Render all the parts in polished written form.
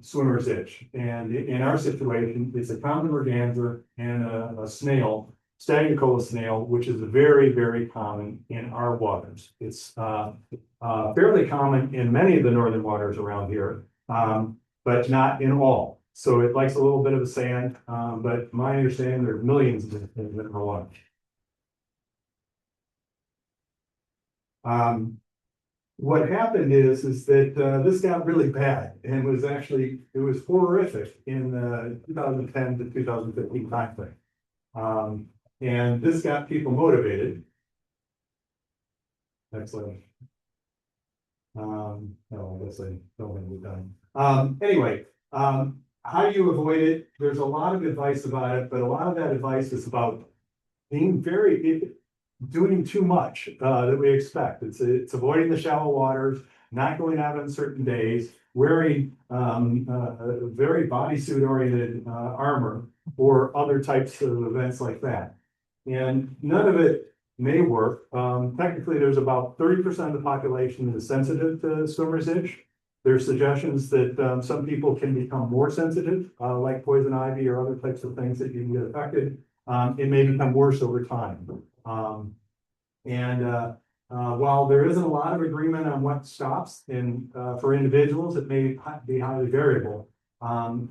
swimmer's itch. And in our situation, it's a common merganser and a snail, Stagnacola snail, which is very, very common in our waters. It's fairly common in many of the northern waters around here, but not in all. So it likes a little bit of the sand, but my understanding there's millions of it in our water. What happened is that this got really bad and was actually, it was horrific in 2010 to 2015 timeframe. And this got people motivated. Excellent. No, I guess I don't think we're done. Anyway, how do you avoid it? There's a lot of advice about it, but a lot of that advice is about being doing too much that we expect. It's avoiding the shallow waters, not going out on certain days, wearing very bodysuit oriented armor or other types of events like that. And none of it may work. Technically, there's about 30% of the population that is sensitive to swimmer's itch. There's suggestions that some people can become more sensitive, like poison ivy or other types of things that you can get affected. It may become worse over time. While there isn't a lot of agreement on what stops, and for individuals, it may be highly variable.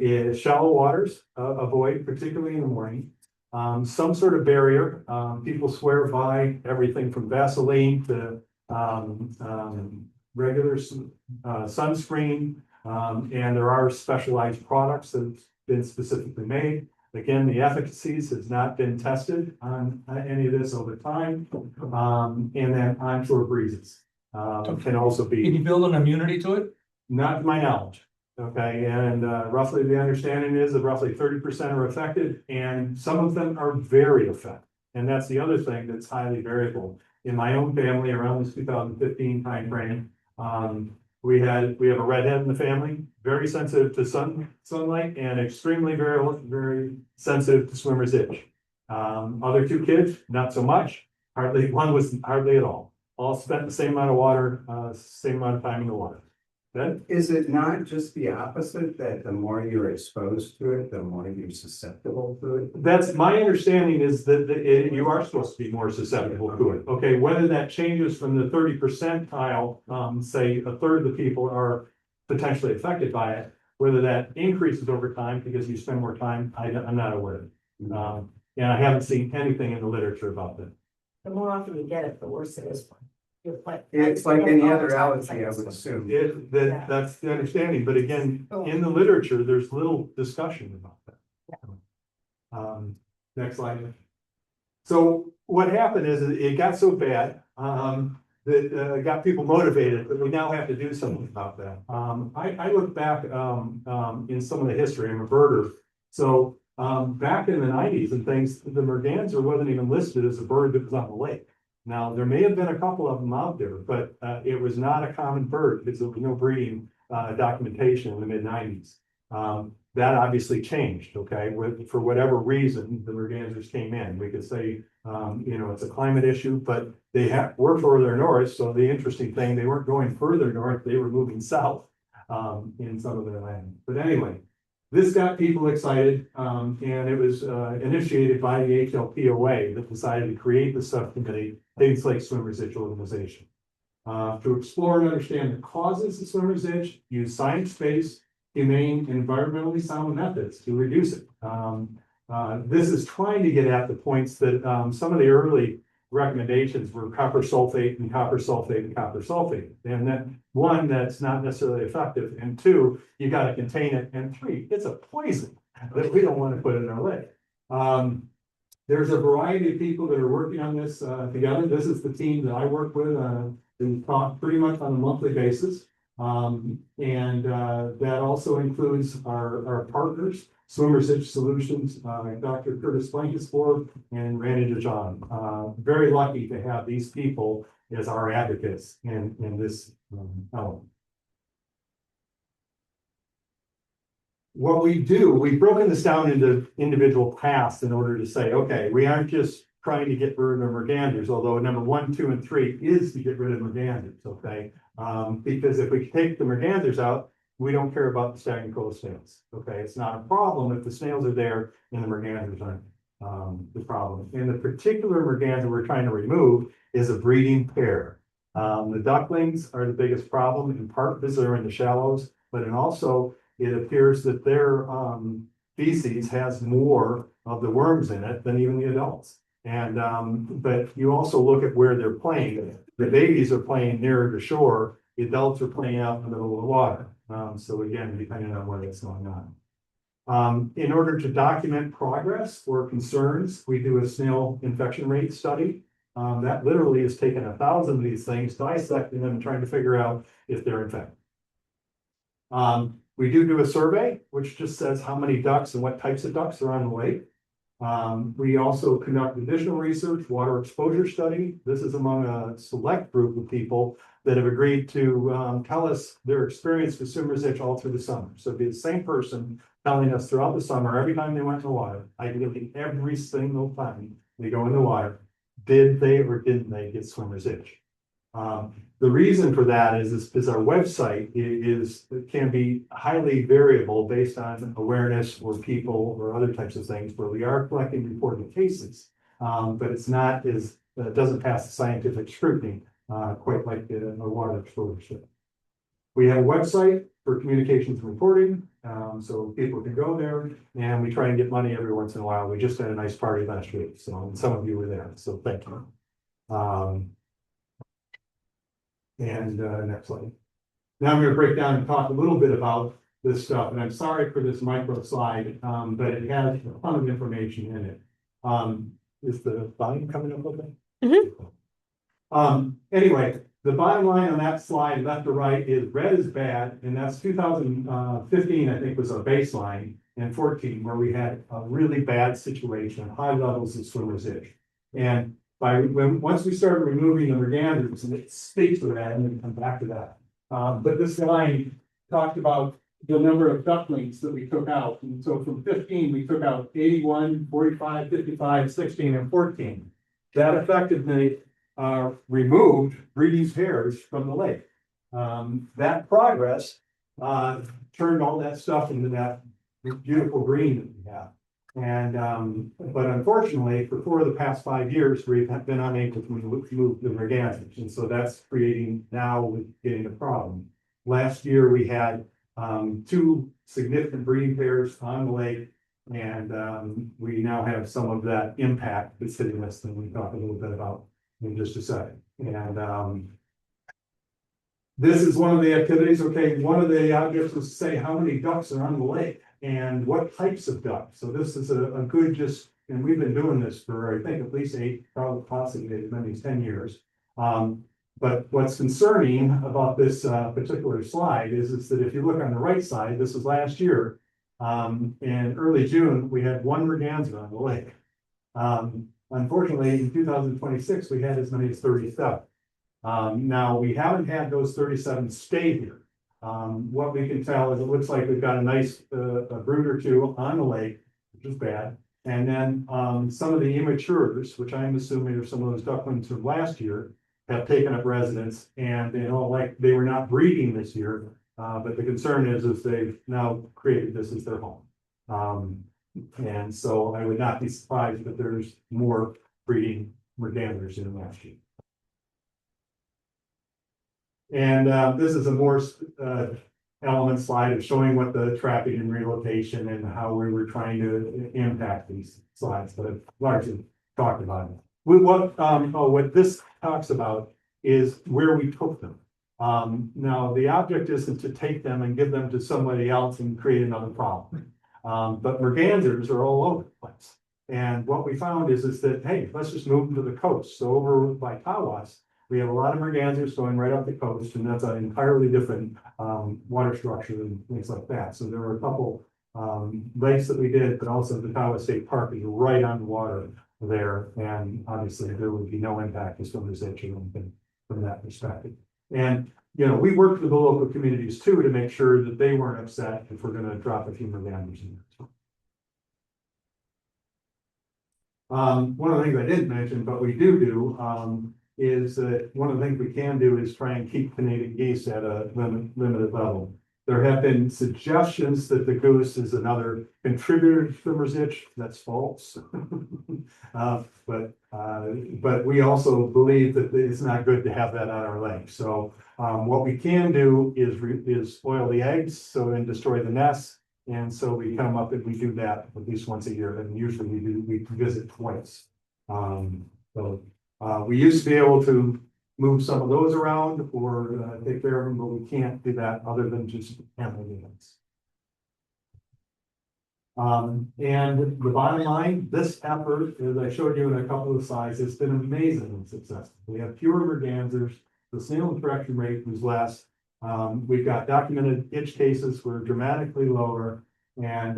Is shallow waters, avoid, particularly in the morning. Some sort of barrier. People swear by everything from Vaseline to regular sunscreen, and there are specialized products that have been specifically made. Again, the efficacies has not been tested on any of this over time. And then onshore breezes can also be. Can you build an immunity to it? Not to my knowledge. Okay, and roughly the understanding is that roughly 30% are affected, and some of them are very effective. And that's the other thing that's highly variable. In my own family, around this 2015 timeframe, we have a redhead in the family, very sensitive to sunlight, and extremely very sensitive to swimmer's itch. Other two kids, not so much. One was hardly at all. All spent the same amount of water, same amount of time in the water. Ben? Is it not just the opposite, that the more you're exposed to it, the more you're susceptible to it? That's my understanding, is that you are supposed to be more susceptible to it. Okay, whether that changes from the 30 percentile, say a third of the people are potentially affected by it, whether that increases over time because you spend more time, I'm not aware. And I haven't seen anything in the literature about that. The more often you get it, the worse it is. It's like any other allergy, I would assume. That's the understanding, but again, in the literature, there's little discussion about that. Next slide. So what happened is it got so bad that got people motivated, but we now have to do something about that. I look back in some of the history. I'm a birder, so back in the 90s and things, the merganser wasn't even listed as a bird that was on the lake. Now, there may have been a couple of them out there, but it was not a common bird because there was no breeding documentation in the mid-90s. That obviously changed, okay? For whatever reason, the mergansers came in. We could say, it's a climate issue, but were further north. So the interesting thing, they weren't going further north, they were moving south in some of their land. But anyway, this got people excited, and it was initiated by the HLPOA that decided to create the subcommittee, Higgins Lake Swimmers Itch Organization, to explore and understand the causes of swimmer's itch, use science-based, humane, and environmentally sound methods to reduce it. This is trying to get at the points that some of the early recommendations were copper sulfate and copper sulfate and copper sulfate. And then one, that's not necessarily effective. And two, you got to contain it. And three, it's a poison that we don't want to put in our lake. There's a variety of people that are working on this together. This is the team that I work with and talk pretty much on a monthly basis. That also includes our partners, Swimmer's Itch Solutions, Dr. Curtis Blankensborg and Randy DeJohn. Very lucky to have these people as our advocates in this element. What we do, we've broken this down into individual paths in order to say, okay, we aren't just trying to get rid of mergansers, although number 1, 2, and 3 is to get rid of mergansers, okay? Because if we take the mergansers out, we don't care about the Stagnacola snails, okay? It's not a problem if the snails are there and the mergansers aren't, the problem. And the particular merganser we're trying to remove is a breeding pair. The ducklings are the biggest problem, in part because they're in the shallows, but it also, it appears that their, feces has more of the worms in it than even the adults. And, but you also look at where they're playing. The babies are playing nearer the shore, the adults are playing out in the middle of the water. So again, depending on what is going on. In order to document progress or concerns, we do a snail infection rate study. That literally has taken 1,000 of these things, dissecting them and trying to figure out if they're infected. We do a survey, which just says how many ducks and what types of ducks are on the lake. We also conduct additional research, water exposure study. This is among a select group of people that have agreed to tell us their experience with swimmer's itch all through the summer. So it'd be the same person telling us throughout the summer, every time they went in the water, ideally every single time they go in the water, did they or didn't they get swimmer's itch? The reason for that is our website can be highly variable based on awareness or people or other types of things where we are collecting reported cases. But it's not as, it doesn't pass the scientific scrutiny quite like the water exposure should. We have a website for communications and reporting, so people can go there, and we try and get money every once in a while. We just had a nice party last week, so and some of you were there, so thank you. Next slide. Now I'm going to break down and talk a little bit about this stuff, and I'm sorry for this micro slide, but it has a ton of information in it. Is the volume coming up okay? Anyway, the bottom line on that slide, left to right, is red is bad, and that's 2015, I think, was our baseline, and 14, where we had a really bad situation, high levels of swimmer's itch. And once we started removing the mergansers, and it speaks to that, and we'll come back to that. But this line talked about the number of ducklings that we took out. And so from 15, we took out 81, 45, 55, 16, and 14. That effectively removed breeding pairs from the lake. That progress turned all that stuff into that beautiful green that we have. And but unfortunately, for 4 of the past 5 years, we've been unable to move the mergansers, and so that's creating now with getting a problem. Last year, we had 2 significant breeding pairs on the lake, and we now have some of that impact that's hitting us that we'll talk a little bit about in just a second. And this is one of the activities. Okay, one of the objects was to say how many ducks are on the lake and what types of ducks. So this is a good and we've been doing this for, I think, at least 8, probably possibly as many as 10 years. But what's concerning about this particular slide is that if you look on the right side, this was last year, in early June, we had 1 merganser on the lake. Unfortunately, in 2026, we had as many as 37. Now, we haven't had those 37 stay here. What we can tell is it looks like we've got a nice a brood or 2 on the lake, which is bad. And then some of the immatures, which I'm assuming are some of those ducklings from last year, have taken up residence, and they were not breeding this year. But the concern is they've now created this as their home. And so I would not be surprised that there's more breeding mergansers in last year. And this is a more element slide of showing what the trapping and relocation and how we were trying to impact these slides, but I've largely talked about it. What this talks about is where we took them. Now, the object isn't to take them and give them to somebody else and create another problem. But mergansers are all over the place. And what we found is that, hey, let's just move them to the coast. So over by Tawas, we have a lot of mergansers going right up the coast, and that's an entirely different water structure and things like that. So there were a couple lakes that we did, but also the Tawas State Park is right on the water there. And obviously there would be no impact as swimmer's itch or anything from that perspective. And we worked with the local communities too to make sure that they weren't upset if we're going to drop a few mergansers in there. One of the things I didn't mention, but we do is that one of the things we can do is try and keep Canadian geese at a limited level. There have been suggestions that the goose is another contributor to swimmer's itch. That's false. But we also believe that it's not good to have that on our lake. So what we can do is oil the eggs and destroy the nests. And so we come up and we do that at least once a year, and usually we visit twice. We used to be able to move some of those around or take care of them, but we can't do that other than just handling units. And the bottom line, this effort, as I showed you in a couple of slides, has been amazingly successful. We have fewer mergansers, the snail infection rate was less. We've got documented itch cases were dramatically lower, and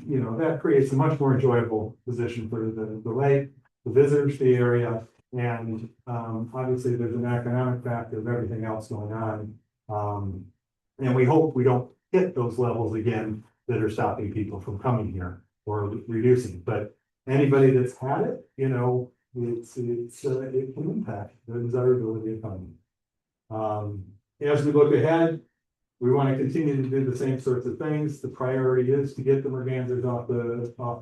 you know, that creates a much more enjoyable position for the lake, the visitors to the area, and obviously there's an economic factor of everything else going on. And we hope we don't hit those levels again that are stopping people from coming here or reducing. But anybody that's had it, you know, it can impact the desirability of coming. As we look ahead, we want to continue to do the same sorts of things. The priority is to get the mergansers off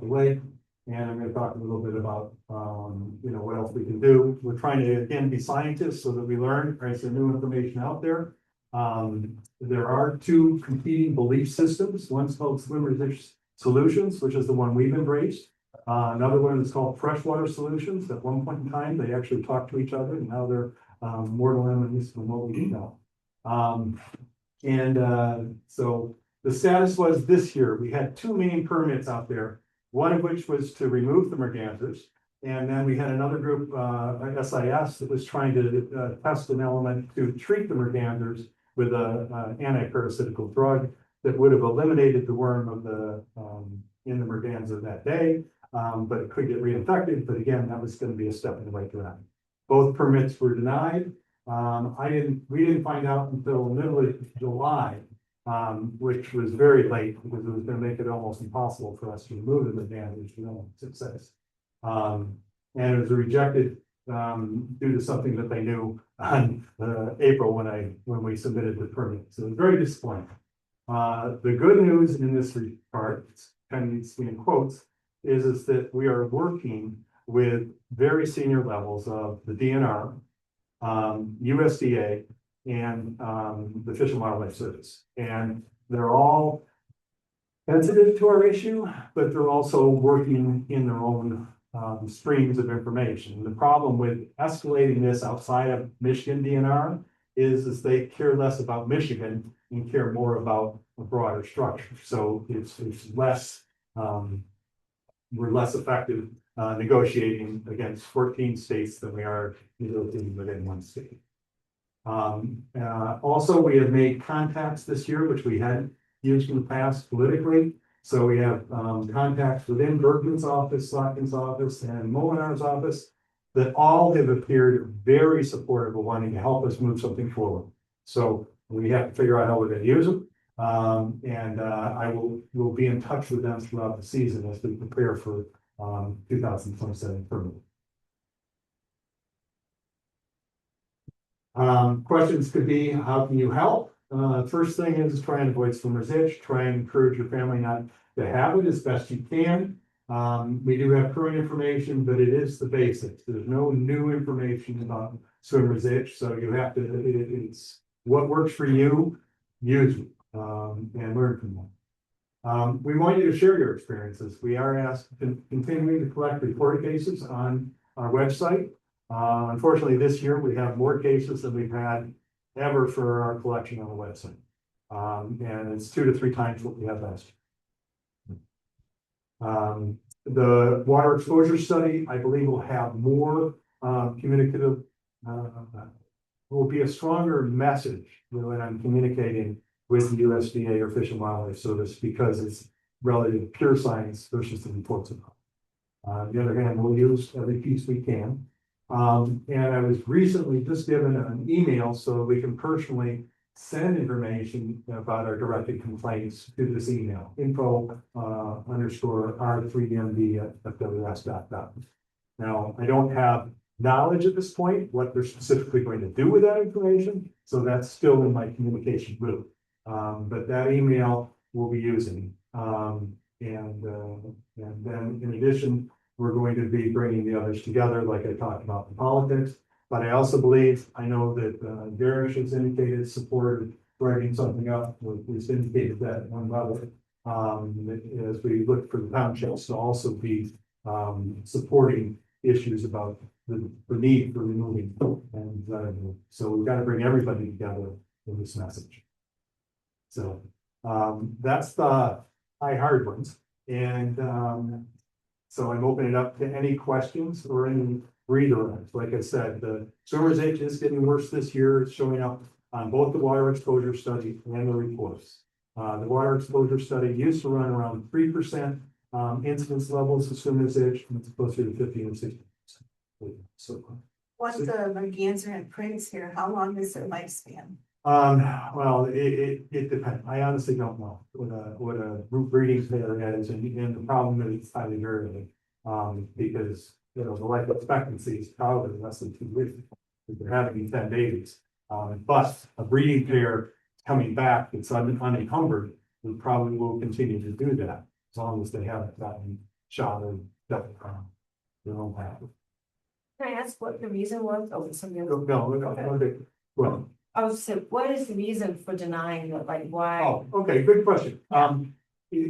the lake. And I'm going to talk a little bit about, you know, what else we can do. We're trying to, again, be scientists so that we learn, right? So new information out there. There are two competing belief systems. One's called Swimmer's Itch Solutions, which is the one we've embraced. Another one is called Freshwater Solutions. At one point in time, they actually talked to each other, and now they're mortal enemies from what we do know. So the status was this year, we had two main permits out there, one of which was to remove the mergansers. And then we had another group, SIS, that was trying to test an element to treat the mergansers with an anti-parasitical drug that would have eliminated the worm of in the merganser that day, but it could get reinfected. But again, that was going to be a step in the right direction. Both permits were denied. We didn't find out until middle of July, which was very late because it was going to make it almost impossible for us to remove the mergansers with success. And it was rejected due to something that they knew on April when we submitted the permit. So it was very disappointing. The good news in this part, kind of needs to be in quotes, is that we are working with very senior levels of the DNR, USDA, and the Fish and Wildlife Service. And they're all sensitive to our issue, but they're also working in their own streams of information. The problem with escalating this outside of Michigan DNR is they care less about Michigan and care more about a broader structure. So it's less, we're less effective negotiating against 14 states than we are negotiating within one state. Also, we have made contacts this year, which we hadn't used in the past politically. So we have contacts within Bergman's office, Slotkin's office, and Molinar's office that all have appeared very supportive of wanting to help us move something forward. So we have to figure out how we're going to use them. I will be in touch with them throughout the season as we prepare for 2027 permit. Questions could be, how can you help? First thing is try and avoid swimmer's itch. Try and encourage your family not to have it as best you can. We do have current information, but it is the basics. There's no new information about swimmer's itch, so you have to. It's what works for you. Use it and learn from them. We want you to share your experiences. We are asked continuing to collect report cases on our website. Unfortunately, this year we have more cases than we've had ever for our collection on the website. And it's 2 to 3 times what we had last year. The water exposure study, I believe, will have more communicative, will be a stronger message when I'm communicating with the USDA or Fish and Wildlife Service because it's relative to pure science versus the reports about. On the other hand, we'll use every piece we can. And I was recently just given an email so we can personally send information about our directed complaints to this email, info_r3md@ws.gov. Now, I don't have knowledge at this point what they're specifically going to do with that information, so that's still in my communication loop. But that email we'll be using. And then in addition, we're going to be bringing the others together, like I talked about the politics. But I also believe, I know that Garish has indicated support of writing something up, we've indicated that at one level. As we look for the townships to also be supporting issues about the need for removing. And so we've got to bring everybody together in this message. So that's the high hard ones. And so I'm opening it up to any questions or any redirects. Like I said, the swimmers itch is getting worse this year. It's showing up on both the water exposure study and the reports. The water exposure study used to run around 3% incidence levels of swimmers itch, and it's closer to 15 or 16%. So, What's the merganser and prints here? How long is their lifespan? well, it depends. I honestly don't know what a root breeding pair is, and the problem is it's highly variable. Because, you know, the life expectancy is probably less than 2 weeks. If they're having 10 babies. But a breeding pair coming back that's unencumbered, we probably will continue to do that as long as they haven't gotten shot or death from their own path. Can I ask what the reason was? Oh, something. No, well, I was saying, what is the reason for denying it? Like, why? oh, okay, good question. Yeah,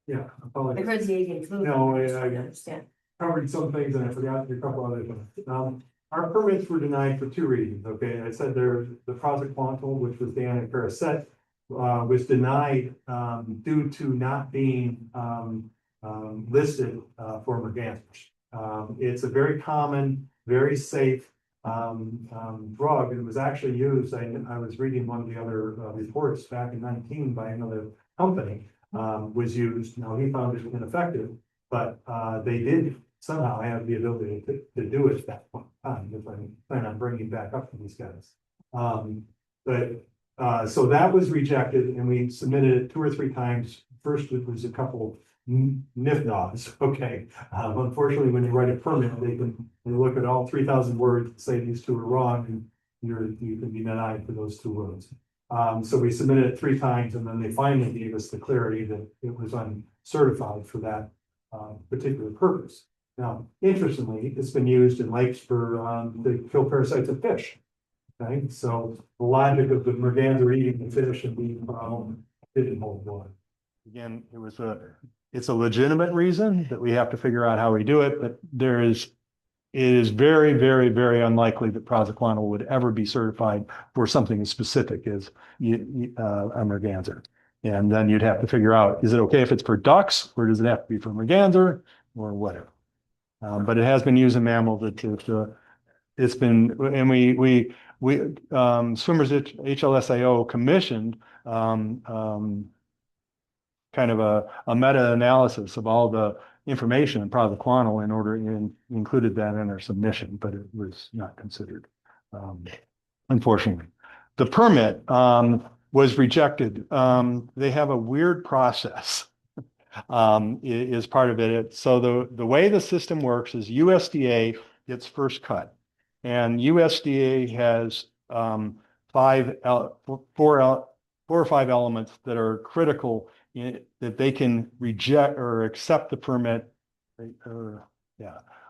I apologies. heard the avian flu. No, I just I- wanted to understand. Covered some things and I forgot a couple other things. Our permits were denied for 2 reasons, okay? I said the project Quantal, which was Dan and Paraset, was denied, due to not being, listed, for mergansers. It's a very common, very safe, drug. It was actually used, I was reading one of the other, reports back in 19 by another company, was used. Now, he found it ineffective, but, they did somehow have the ability to do it at that point in time, if I plan on bringing back up to these guys. So that was rejected and we submitted it 2 or 3 times. First, it was a couple NIF okay. Unfortunately, when you write a permit, they look at all 3,000 words and say these 2 are wrong and you can be denied for those 2 words. So we submitted it 3 times and then they finally gave us the clarity that it was uncertified for that particular purpose. Now, interestingly, it's been used in lakes for to kill parasites of fish. Okay, so the logic of the merganser eating the fish and being didn't hold water. Again, it's a legitimate reason that we have to figure out how we do it, but it is very, very, very unlikely that praziquantel would ever be certified for something as specific as a merganser. And then you'd have to figure out, is it okay if it's for ducks, or does it have to be for merganser, or whatever? But it has been used in mammal it's been, and we Swimmers HLSAO commissioned kind of a meta-analysis of all the information in praziquantel in order and included that in our submission, but it was not considered, unfortunately. The permit was rejected. They have a weird process. Is part of it. So the way the system works is USDA gets first cut, and USDA has 4 or 5 elements that are critical that they can reject or accept the permit.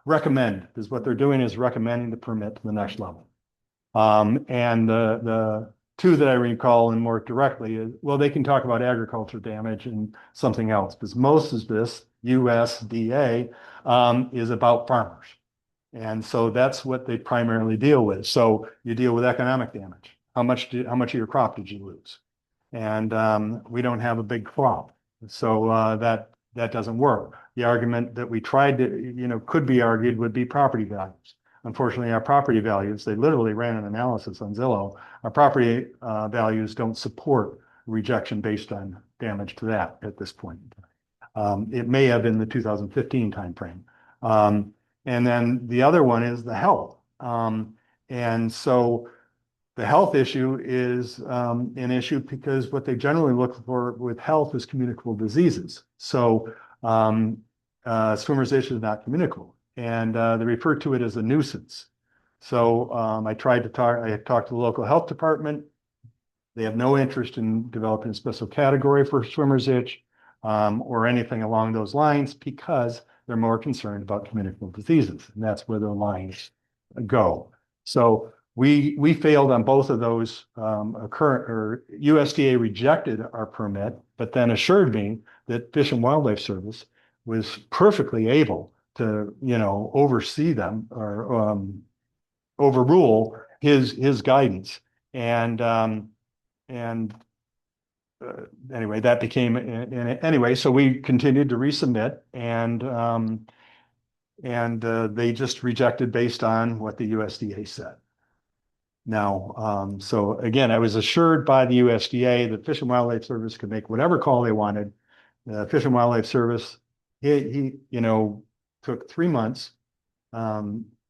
Recommend is what they're doing is recommending the permit to the next level. And the 2 that I recall and more directly is, well, they can talk about agriculture damage and something else, because most of this USDA is about farmers. And so that's what they primarily deal with. So you deal with economic damage. How much of your crop did you lose? And we don't have a big crop. So that doesn't work. The argument that we tried to, could be argued would be property values. Unfortunately, our property values, they literally ran an analysis on Zillow. Our property values don't support rejection based on damage to that at this point. It may have in the 2015 timeframe. And then the other one is the health. And so the health issue is an issue because what they generally look for with health is communicable diseases. So swimmer's itch is not communicable. And they refer to it as a nuisance. So I talked to the local health department. They have no interest in developing a special category for swimmer's itch or anything along those lines because they're more concerned about communicable diseases, and that's where their lines go. So we failed on both of those. USDA rejected our permit, but then assured me that Fish and Wildlife Service was perfectly able to, oversee them or overrule his guidance. And anyway, that became anyway. So we continued to resubmit, and they just rejected based on what the USDA said. Now, so again, I was assured by the USDA that Fish and Wildlife Service could make whatever call they wanted. Fish and Wildlife Service, he took 3 months,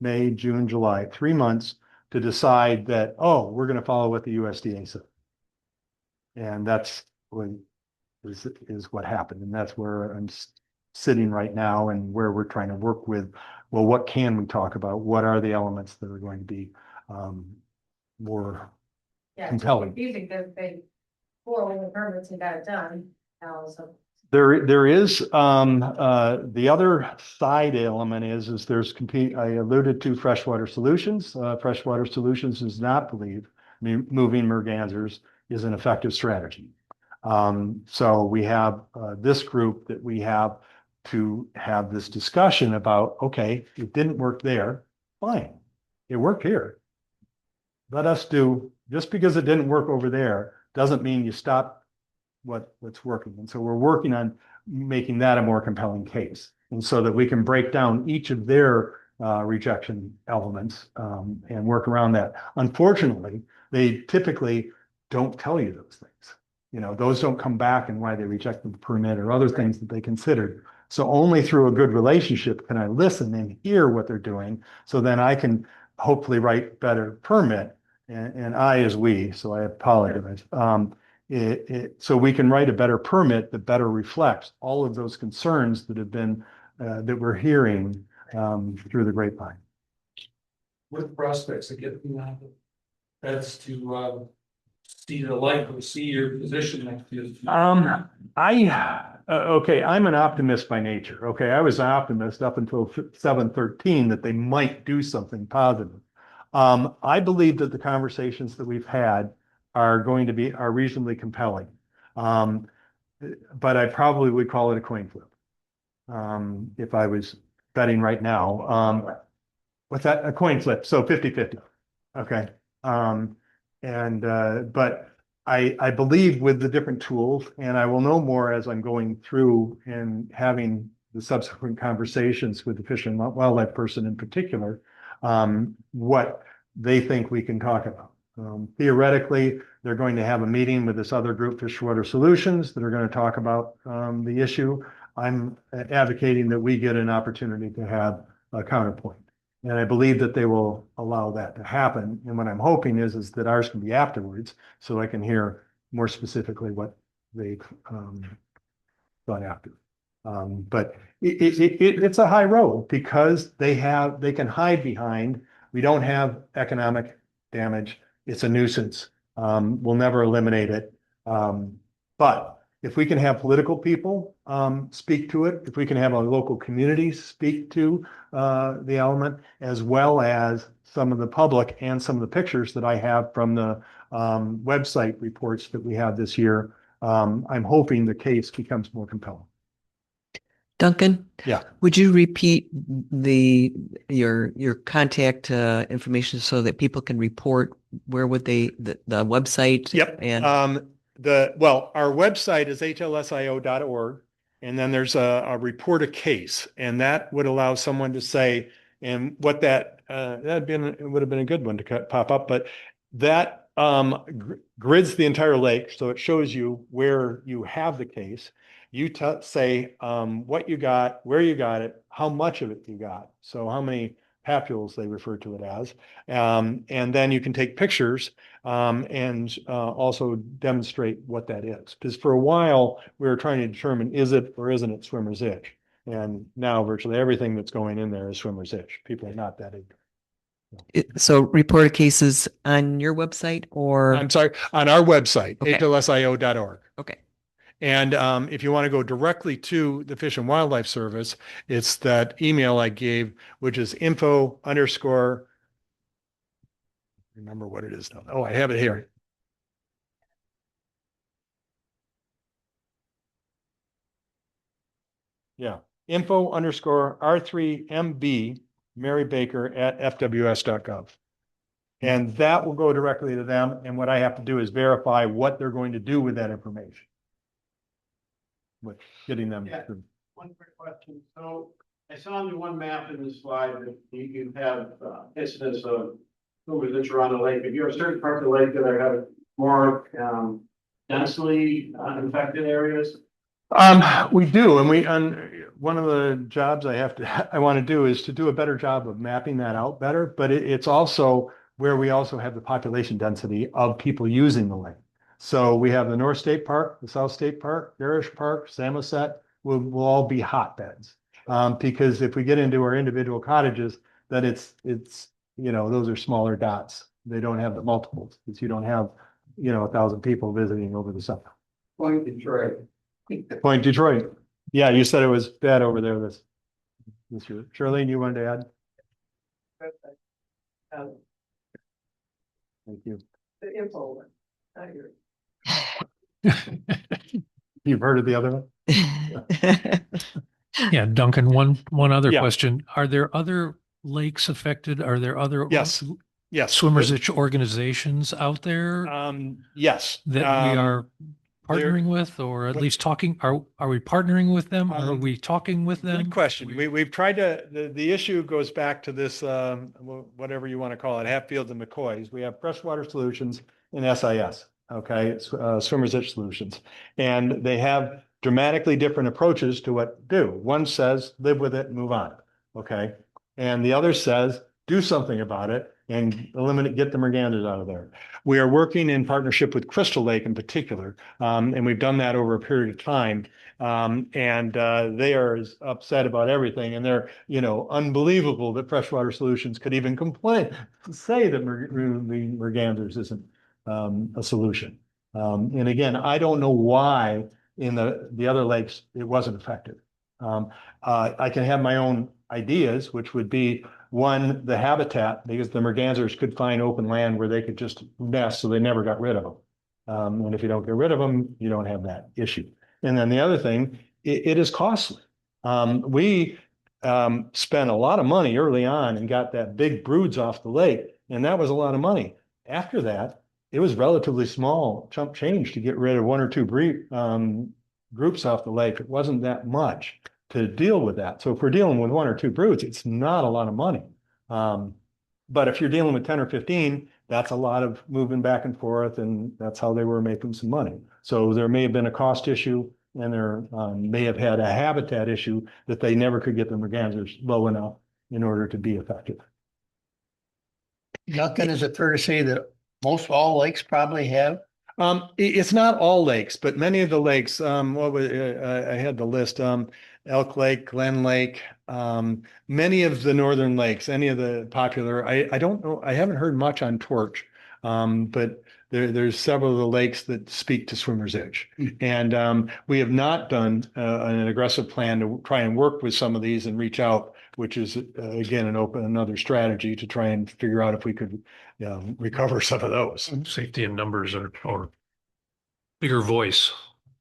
May, June, July, 3 months to decide that, oh, we're going to follow what the USDA said. And that's what is what happened. And that's where I'm sitting right now and where we're trying to work with, well, what can we talk about? What are the elements that are going to be more compelling? Confusing because they pulled the permits and got it done. So There is the other side element is there's compete. I alluded to Freshwater Solutions. Freshwater Solutions does not believe moving mergansers is an effective strategy. So we have this group that we have to have this discussion about, okay, it didn't work there, fine. It worked here. Let us do, just because it didn't work over there, doesn't mean you stop what's working. And so we're working on making that a more compelling case. And so that we can break down each of their rejection elements and work around that. Unfortunately, they typically don't tell you those things. Those don't come back and why they rejected the permit or other things that they considered. So only through a good relationship can I listen and hear what they're doing. So then I can hopefully write better permit. And I is we, so I apologize. So we can write a better permit that better reflects all of those concerns that have been that we're hearing through the grapevine. With prospects of getting that's to see the light or see your position next to Okay, I'm an optimist by nature. Okay, I was an optimist up until 7/13 that they might do something positive. I believe that the conversations that we've had are reasonably compelling. But I probably would call it a coin flip. If I was betting right now. What's that? A coin flip. So 50-50. Okay. But I believe with the different tools, and I will know more as I'm going through and having the subsequent conversations with the Fish and Wildlife person in particular, what they think we can talk about. Theoretically, they're going to have a meeting with this other group, Freshwater Solutions, that are going to talk about the issue. I'm advocating that we get an opportunity to have a counterpoint. And I believe that they will allow that to happen. And what I'm hoping is that ours can be afterwards, so I can hear more specifically what they've gone after. But it's a high road because they can hide behind, we don't have economic damage. It's a nuisance. We'll never eliminate it. But if we can have political people speak to it, if we can have a local community speak to the element, as well as some of the public and some of the pictures that I have from the website reports that we have this year, I'm hoping the case becomes more compelling. Duncan? Yeah. Would you repeat your contact information so that people can report? Where would the website? Yep. And our website is hlsio.org, and then there's a report a case, and that would allow someone to say, and what it would have been a good one to pop up, but that grids the entire lake, so it shows you where you have the case. You say what you got, where you got it, how much of it you got. So how many papules they refer to it as. And then you can take pictures and also demonstrate what that is. Because for a while, we were trying to determine, is it or isn't it swimmer's itch? And now virtually everything that's going in there is swimmer's itch. People are not that ignorant. So reported cases on your website or, I'm sorry, on our website, Okay. hlsio.org. okay, And if you want to go directly to the Fish and Wildlife Service, it's that email I gave, which is remember what it is now. Oh, I have it here. Yeah, info_R3MB Mary Baker at fws.gov. And that will go directly to them. And what I have to do is verify what they're going to do with that information. With getting them. Yeah. One quick question. So I saw on the one map in the slide that you have incidents of movers that are on the lake. If you have certain parts of the lake that are have more densely infected areas. We do, and one of the jobs I want to do is to do a better job of mapping that out better, but it's also where we also have the population density of people using the lake. So we have the North State Park, the South State Park, Garish Park, Samoset will all be hotbeds. Because if we get into our individual cottages, then it's, those are smaller dots. They don't have the multiples, because you don't have, 1,000 people visiting over the summer. Point Detroit. Point Detroit. Yeah, you said it was bad over there this year. Charlene, you wanted to add? Thank you. The info. You've heard of the other one? Yeah, Duncan, one other Yeah. question. Are there other lakes affected? Are there other Yes. Yes. swimmers organizations out there Yes. that we are there- partnering with, or at least talking? Are we partnering with them? Are we talking with them? Good question. We've tried to, the issue goes back to this, whatever you want to call it, Hatfields and McCoys. We have Freshwater Solutions and SIS, okay, Swimmers Edge Solutions. And they have dramatically different approaches to what to do. One says, live with it, move on, okay? And the other says, do something about it and get the merganders out of there. We are working in partnership with Crystal Lake in particular, and we've done that over a period of time. They are as upset about everything, and they're, unbelievable that Freshwater Solutions could even say that merganders isn't a solution. And again, I don't know why in the other lakes it wasn't effective. I can have my own ideas, which would be one, the habitat, because the mergansers could find open land where they could just nest, so they never got rid of them. And if you don't get rid of them, you don't have that issue. And then the other thing, it is costly. We spent a lot of money early on and got that big broods off the lake, and that was a lot of money. After that, it was relatively small chump change to get rid of one or two groups off the lake. It wasn't that much to deal with that. So if we're dealing with one or two broods, it's not a lot of money. But if you're dealing with 10 or 15, that's a lot of moving back and forth, and that's how they were making some money. So there may have been a cost issue, and there may have had a habitat issue that they never could get the mergansers low enough in order to be effective. Duncan, is it fair to say that most all lakes probably have? It's not all lakes, but many of the lakes, I had the list, Elk Lake, Glen Lake, many of the northern lakes, any of the popular, I don't know, I haven't heard much on Torch, but there's several of the lakes that speak to Swimmer's Edge. And we have not done an aggressive plan to try and work with some of these and reach out, which is again another strategy to try and figure out if we could recover some of those. Safety in numbers or bigger voice.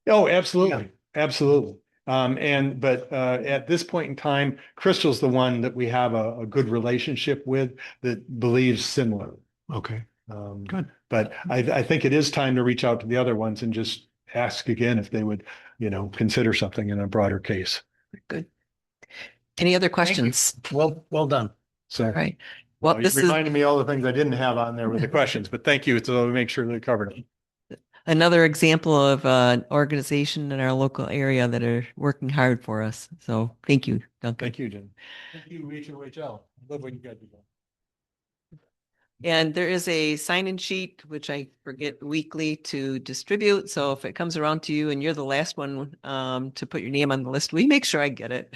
Oh, absolutely. Absolutely. But at this point in time, Crystal's the one that we have a good relationship with that believes similar. Okay. Good. But I think it is time to reach out to the other ones and just ask again if they would, consider something in a broader case. Good. Any other questions? Well done. So, All right. Well, you this is reminded me all the things I didn't have on there with the questions, but thank you. So we make sure they covered them. another example of an organization in our local area that are working hard for us. So thank you, Duncan. Thank you, Jen. Thank you, HOHL. I love what you guys do. And there is a sign-in sheet, which I forget weekly to distribute. So if it comes around to you and you're the last one to put your name on the list, we make sure I get it.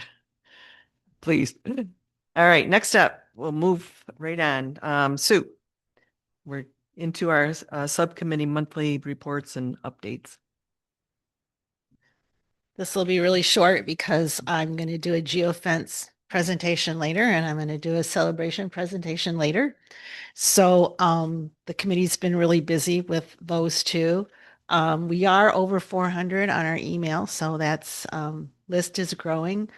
Please. All right, next up. we'll move right on. Sue, we're into our subcommittee monthly reports and updates. This will be really short because I'm going to do a geofence presentation later and I'm going to do a celebration presentation later. So the committee's been really busy with those two. We are over 400 on our email, so that's list is growing.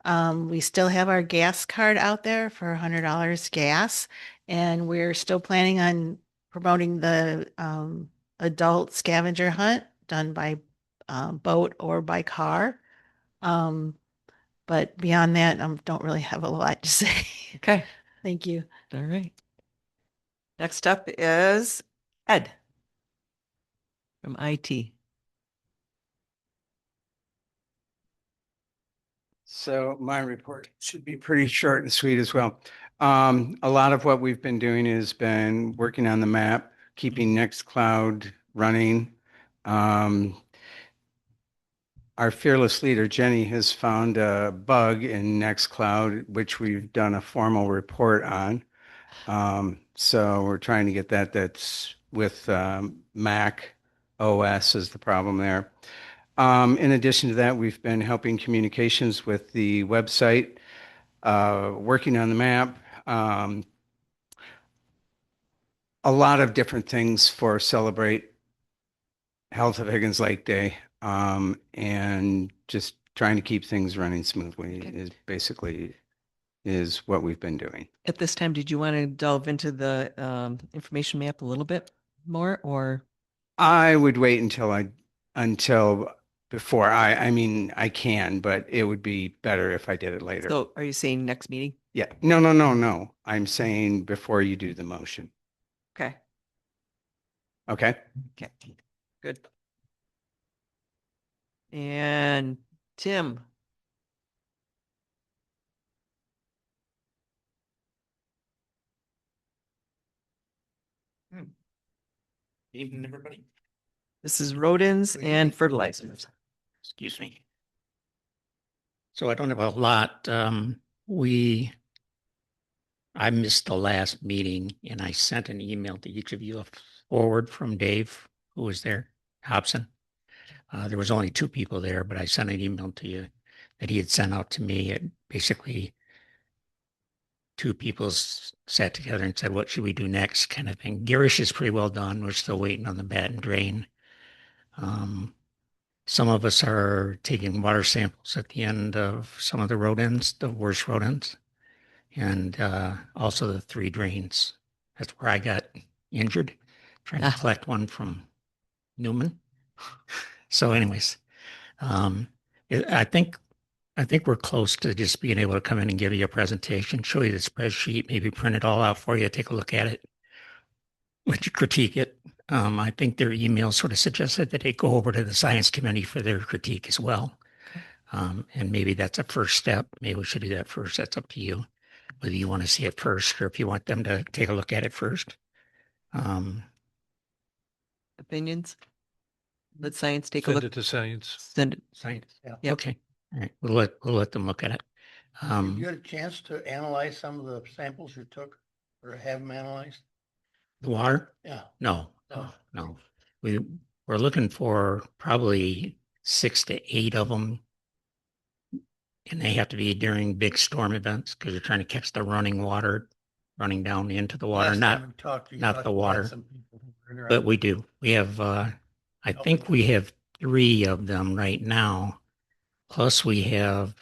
We still have our gas card out there for $100 gas, and we're still planning on promoting the adult scavenger hunt done by boat or by car. But beyond that, don't really have a lot to say. Okay, Thank you. all right. Next up is Ed from IT. So my report should be pretty short and sweet as well. A lot of what we've been doing has been working on the map, keeping Nextcloud running. Our fearless leader, Jenny, has found a bug in Nextcloud, which we've done a formal report on. So we're trying to get that. That's with Mac OS is the problem there. In addition to that, we've been helping communications with the website, working on the map, a lot of different things for Celebrate Health of Higgins Lake Day, and just trying to keep things running smoothly is basically is what we've been doing. At this time, did you want to delve into the information map a little bit more, or? I would wait until before I mean, I can, but it would be better if I did it later. So are you saying next meeting? Yeah. No. I'm saying before you do the motion. Okay, Okay. okay, good. And Tim. Evening, everybody. This is rodents and fertilizers. Excuse me. So I don't have a lot. I missed the last meeting and I sent an email to each of you, a forward from Dave, who was there, Hobson. There was only 2 people there, but I sent an email to you that he had sent out to me. And basically 2 people sat together and said, what should we do next, kind of thing. Garish is pretty well done. We're still waiting on the bat and drain. Some of us are taking water samples at the end of some of the road ends, the worst road ends, and also the 3 drains. That's where I got injured, trying to collect one from Newman. So anyways, I think we're close to just being able to come in and give you a presentation, show you the spreadsheet, maybe print it all out for you, take a look at it, let you critique it. I think their email sort of suggested that they go over to the science committee for their critique as well. And maybe that's a first step. Maybe we should do that first. That's up to you, whether you want to see it first or if you want them to take a look at it first. Opinions? Let science take a Send look. it to science. Send it. Science. Yeah. Yep. Okay. All right. We'll let them look at it. You had a chance to analyze some of the samples you took or have them analyzed? The water? Yeah. No, Oh. no. We're looking for probably 6 to 8 of them. And they have to be during big storm events because you're trying to catch the running water running down into the water, Last not time we talked, you not thought the you had water. some people who were But interested. we do. We have, I think we have 3 of them right now. Plus we have,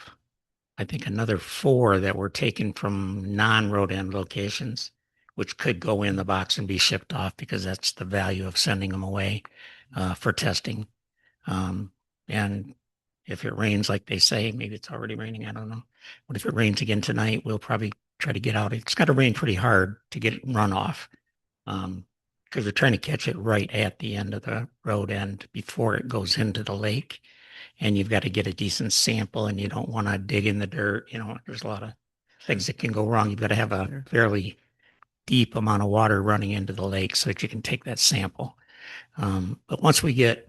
I think, another 4 that were taken from non-road end locations, which could go in the box and be shipped off because that's the value of sending them away for testing. And if it rains, like they say, maybe it's already raining, I don't know. But if it rains again tonight, we'll probably try to get out. It's got to rain pretty hard to get it run off. Because we're trying to catch it right at the end of the road end before it goes into the lake. And you've got to get a decent sample and you don't want to dig in the dirt. You know, there's a lot of things that can go wrong. You've got to have a fairly deep amount of water running into the lake so that you can take that sample. But once we get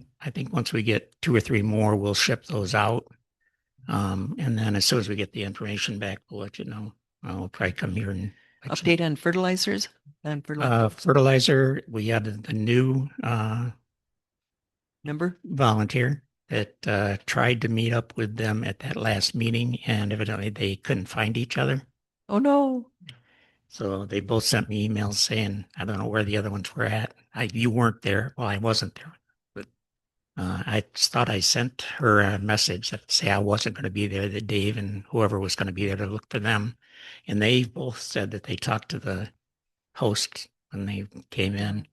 2 or 3 more, we'll ship those out. And then as soon as we get the information back, we'll let you know. We'll probably come here and Update on fertilizers? On fertilizer Fertilizer, we had the new number? volunteer that tried to meet up with them at that last meeting, and evidently they couldn't find each other. Oh, no. So they both sent me emails saying, I don't know where the other ones were at. You weren't there. Well, I wasn't there. But I just thought I sent her a message that say I wasn't going to be there, that Dave and whoever was going to be there to look for them. And they both said that they talked to the host when they came in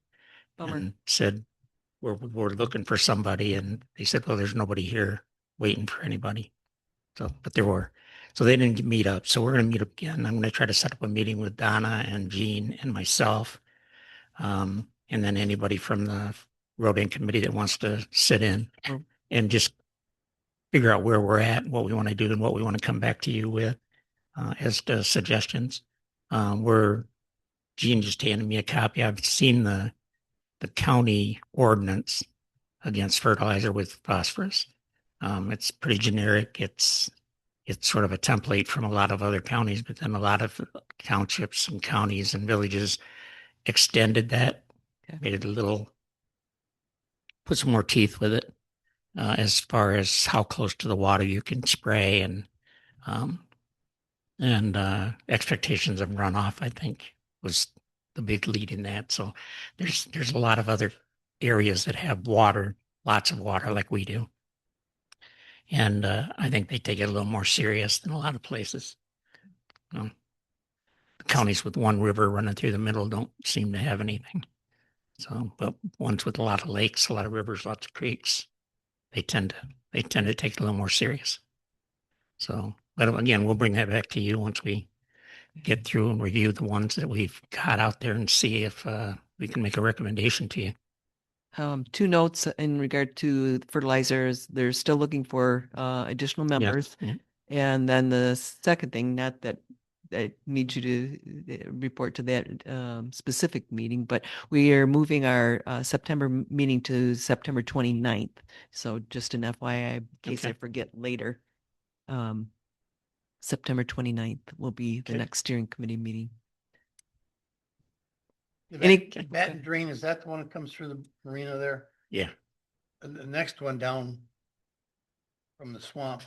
Bummer. and said, we're looking for somebody. And they said, well, there's nobody here waiting for anybody. So, but there were. So they didn't meet up. So we're going to meet up again. I'm going to try to set up a meeting with Donna and Jean and myself. And then anybody from the road in committee that wants to sit in and just figure out where we're at, what we want to do, and what we want to come back to you with as to suggestions. Jean just handed me a copy. I've seen the county ordinance against fertilizer with phosphorus. It's pretty generic. It's sort of a template from a lot of other counties, but then a lot of townships and counties and villages extended that, made it put some more teeth with it as far as how close to the water you can spray and expectations of runoff, I think, was the big lead in that. So there's a lot of other areas that have water, lots of water like we do. And I think they take it a little more serious than a lot of places. The counties with one river running through the middle don't seem to have anything. So, but ones with a lot of lakes, a lot of rivers, lots of creeks, they tend to take it a little more serious. So, but again, we'll bring that back to you once we get through and review the ones that we've got out there and see if we can make a recommendation to you. 2 notes in regard to fertilizers. They're still looking for additional members. Yeah. And then the second thing, not that I need you to report to that specific meeting, but we are moving our September meeting to September 29th. So just an FYI, in case I forget later. September 29th will be the next steering committee meeting. Batten Drain, is that the one that comes through the marina there? Yeah. And the next one down from the swamp,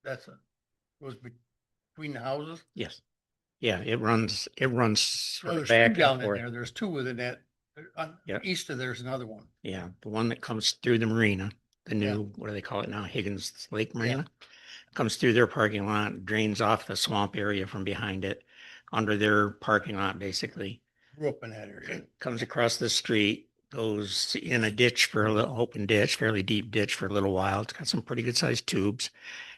goes between the houses? Yes. Yeah, it runs Well, there's back two down and in forth. there. There's 2 within that. Yeah. East of there's another one. Yeah, the one that comes through the marina, the new, what do they call it now? Higgins Lake Marina. Comes through their parking lot, drains off the swamp area from behind it, under their parking lot, basically. Grew up in that area. Comes across the street, goes in a ditch for a little open ditch, fairly deep ditch for a little while. It's got some pretty good sized tubes.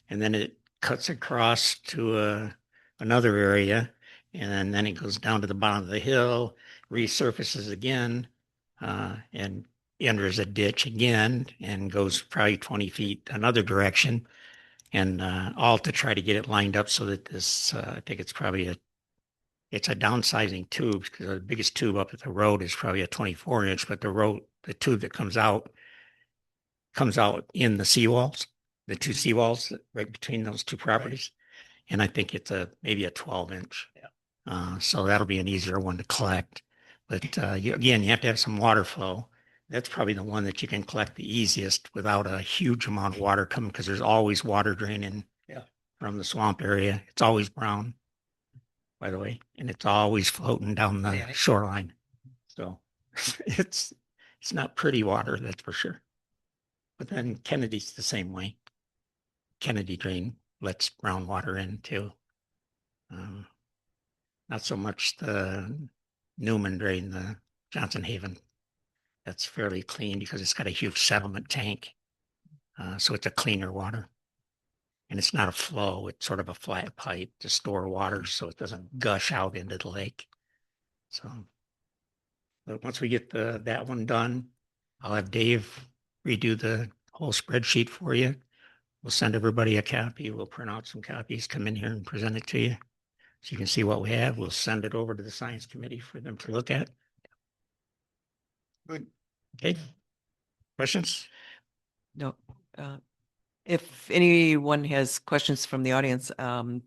And then it cuts across to another area. And then it goes down to the bottom of the hill, resurfaces again, and enters a ditch again and goes probably 20 feet another direction. And all to try to get it lined up so that this, I think it's probably it's a downsizing tube because the biggest tube up at the road is probably a 24-inch, but the tube that comes out in the seawalls, the 2 seawalls right between those 2 properties. And I think it's maybe a 12-inch. Yeah. So that'll be an easier one to collect. But you have to have some water flow. That's probably the one that you can collect the easiest without a huge amount of water coming because there's always water draining from the swamp area. It's always brown, by the way, and it's always floating down the shoreline. So it's not pretty water, that's for sure. But then Kennedy's the same way. Kennedy drain lets brown water in too. Not so much the Newman drain, the Johnson Haven. That's fairly clean because it's got a huge settlement tank. So it's a cleaner water. And it's not a flow, it's sort of a flat pipe to store water so it doesn't gush out into the lake. So but once we get that one done, I'll have Dave redo the whole spreadsheet for you. We'll send everybody a copy. We'll print out some copies, come in here and present it to you. So you can see what we have. We'll send it over to the science committee for them to look at. Good. Okay. Questions? No. If anyone has questions from the audience,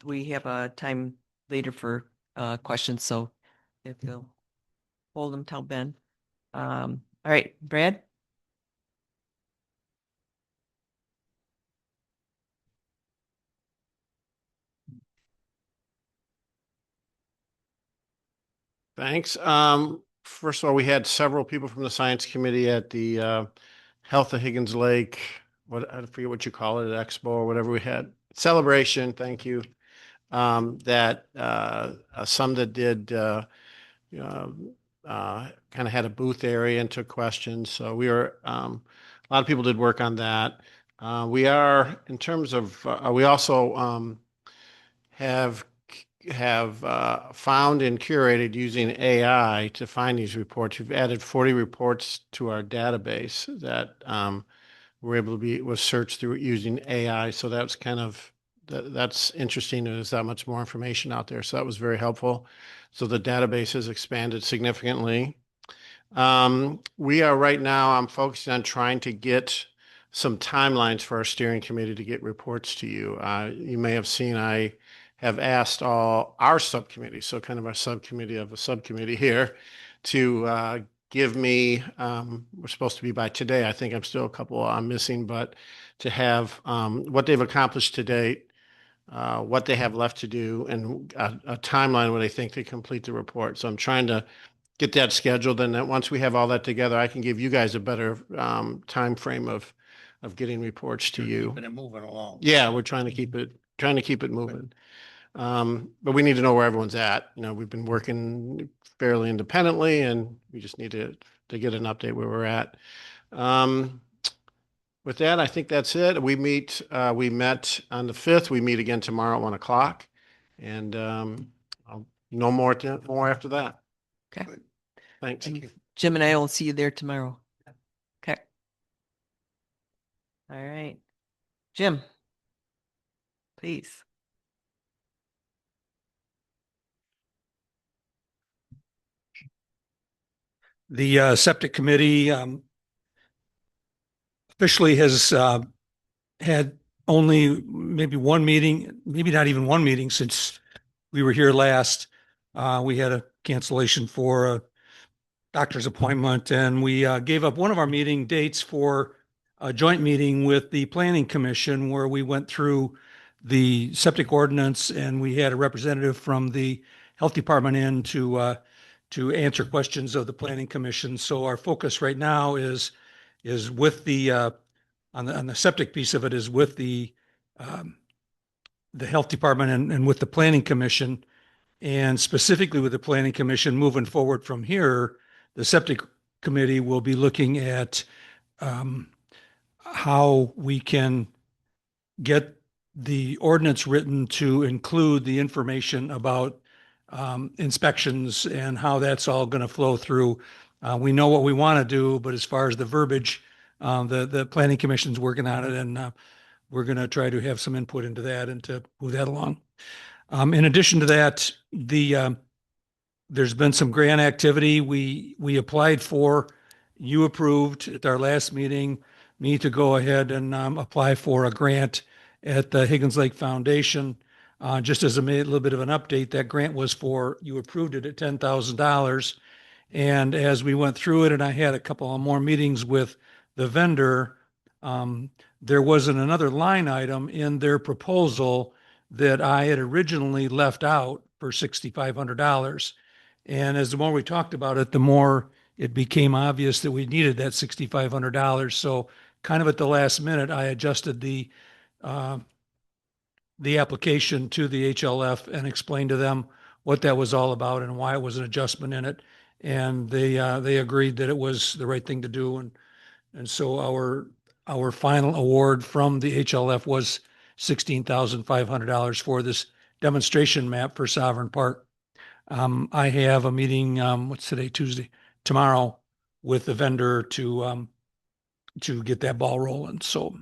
we have a time later for questions, so if you'll hold them till Ben. All right, Brad? Thanks. First of all, we had several people from the science committee at the Health of Higgins Lake. What, I forget what you call it, Expo or whatever we had. Celebration, thank you. That some that did kind of had a booth area and took questions. So we were a lot of people did work on that. We are in terms of we also have found and curated using AI to find these reports. We've added 40 reports to our database that were able to was searched through using AI. So that's kind of that's interesting. There's that much more information out there. So that was very helpful. So the database has expanded significantly. We are right now, I'm focusing on trying to get some timelines for our steering committee to get reports to you. You may have seen I have asked all our subcommittees, so kind of our subcommittee of a subcommittee here, to give me, we're supposed to be by today. I think I'm still a couple I'm missing, but to have what they've accomplished to date, what they have left to do, and a timeline when they think they complete the report. So I'm trying to get that scheduled, and then once we have all that together, I can give you guys a better time frame of getting reports to you. Keeping it moving along. Yeah, we're trying to keep it moving. But we need to know where everyone's at. You know, we've been working fairly independently, and we just need to get an update where we're at. With that, I think that's it. We met on the 5th. We meet again tomorrow at 1:00, and I'll no more after that. Okay. Thanks. And Jim and I will see you there tomorrow. Okay. All right. Jim, please. The septic committee officially has had only maybe one meeting, maybe not even one meeting since we were here last. We had a cancellation for a doctor's appointment, and we gave up one of our meeting dates for a joint meeting with the Planning Commission where we went through the septic ordinance, and we had a representative from the Health Department in to answer questions of the Planning Commission. So our focus right now is with the on the septic piece of it is with the Health Department and with the Planning Commission, and specifically with the Planning Commission moving forward from here. The septic committee will be looking at how we can get the ordinance written to include the information about inspections and how that's all going to flow through. We know what we want to do, but as far as the verbiage, the Planning Commission's working on it, and we're going to try to have some input into that and to move that along. In addition to that, there's been some grant activity we applied for. You approved at our last meeting me to go ahead and apply for a grant at the Higgins Lake Foundation. Just as a little bit of an update, that grant was you approved it at $10,000. And as we went through it, and I had a couple of more meetings with the vendor, there wasn't another line item in their proposal that I had originally left out for $6,500. And as the more we talked about it, the more it became obvious that we needed that $6,500. So kind of at the last minute, I adjusted the application to the HLF and explained to them what that was all about and why it was an adjustment in it. And they agreed that it was the right thing to do. And so our final award from the HLF was $16,500 for this demonstration map for Sovereign Park. I have a meeting, what's today, Tuesday, tomorrow, with the vendor to get that ball rolling. So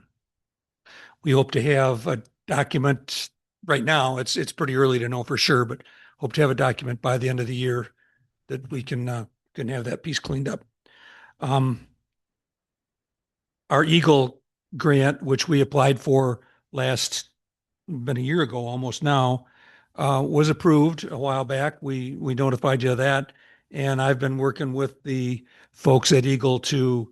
we hope to have a document right now. It's pretty early to know for sure, but hope to have a document by the end of the year that we can have that piece cleaned up. Our Eagle grant, which we applied for been a year ago almost now, was approved a while back. We notified you of that. And I've been working with the folks at Eagle to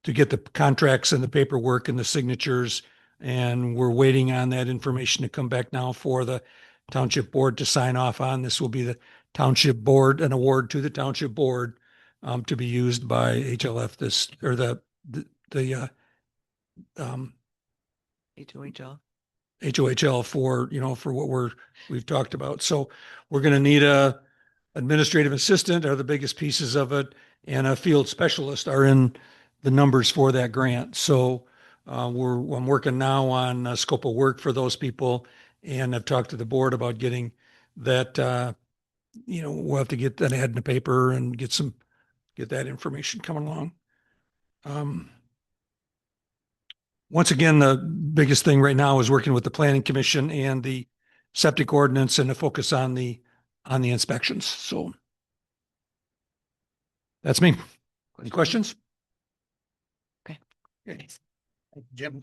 get the contracts and the paperwork and the signatures. And we're waiting on that information to come back now for the township board to sign off on. This will be the township board, an award to the township board to be used by HLF or the HOHL. HOHL for, for what we've talked about. So we're going to need a administrative assistant are the biggest pieces of it, and a field specialist are in the numbers for that grant. So I'm working now on a scope of work for those people, and I've talked to the board about getting that, we'll have to get that ad in the paper and get that information coming along. Once again, the biggest thing right now is working with the planning commission and the septic ordinance and the focus on the inspections. So that's me. Any questions? Okay. Jim.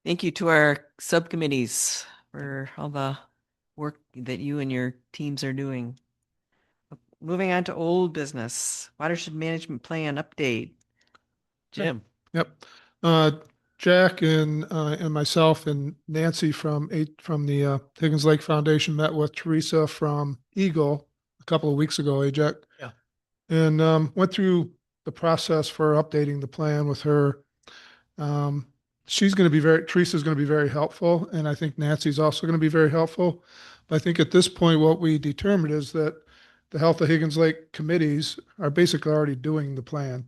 Thank you to our subcommittees for all the work that you and your teams are doing. Moving on to old business, watershed management plan update. Jim. Yep. Jack and myself and Nancy from the Higgins Lake Foundation met with Teresa from Eagle a couple of weeks ago, Jack? Yeah. And went through the process for updating the plan with her. Teresa's going to be very helpful, and I think Nancy's also going to be very helpful. But I think at this point, what we determined is that the Health of Higgins Lake committees are basically already doing the plan.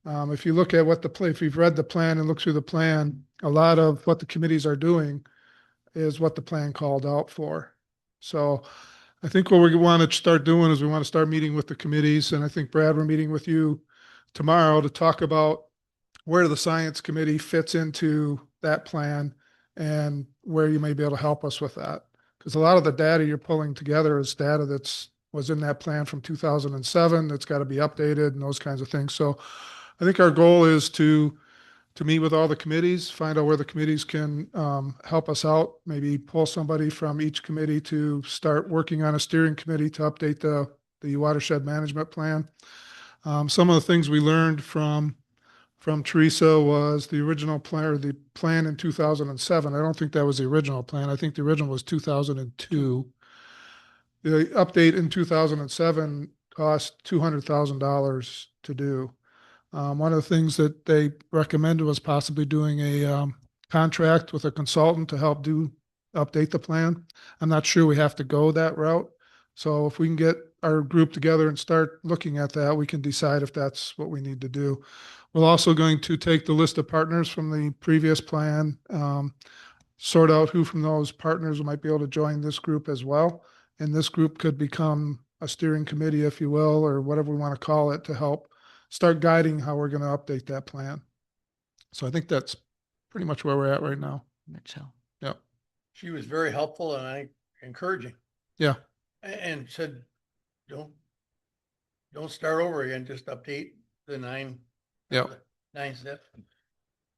If you look at if you've read the plan and looked through the plan, a lot of what the committees are doing is what the plan called out for. So I think what we want to start doing is we want to start meeting with the committees. And I think, Brad, we're meeting with you tomorrow to talk about where the science committee fits into that plan and where you may be able to help us with that. Because a lot of the data you're pulling together is data was in that plan from 2007 that's got to be updated and those kinds of things. So I think our goal is to meet with all the committees, find out where the committees can help us out, maybe pull somebody from each committee to start working on a steering committee to update the watershed management plan. Some of the things we learned from Teresa was the original plan, or the plan in 2007. I don't think that was the original plan. I think the original was 2002. The update in 2007 cost $200,000 to do. One of the things that they recommended was possibly doing a contract with a consultant to help update the plan. I'm not sure we have to go that route. So if we can get our group together and start looking at that, we can decide if that's what we need to do. We're also going to take the list of partners from the previous plan, sort out who from those partners might be able to join this group as well. And this group could become a steering committee, if you will, or whatever we want to call it, to help start guiding how we're going to update that plan. So I think that's pretty much where we're at right now. Mitchell. Yeah. She was very helpful and encouraging. Yeah. And said, don't start over again, just update the 9. Yeah. 9 steps.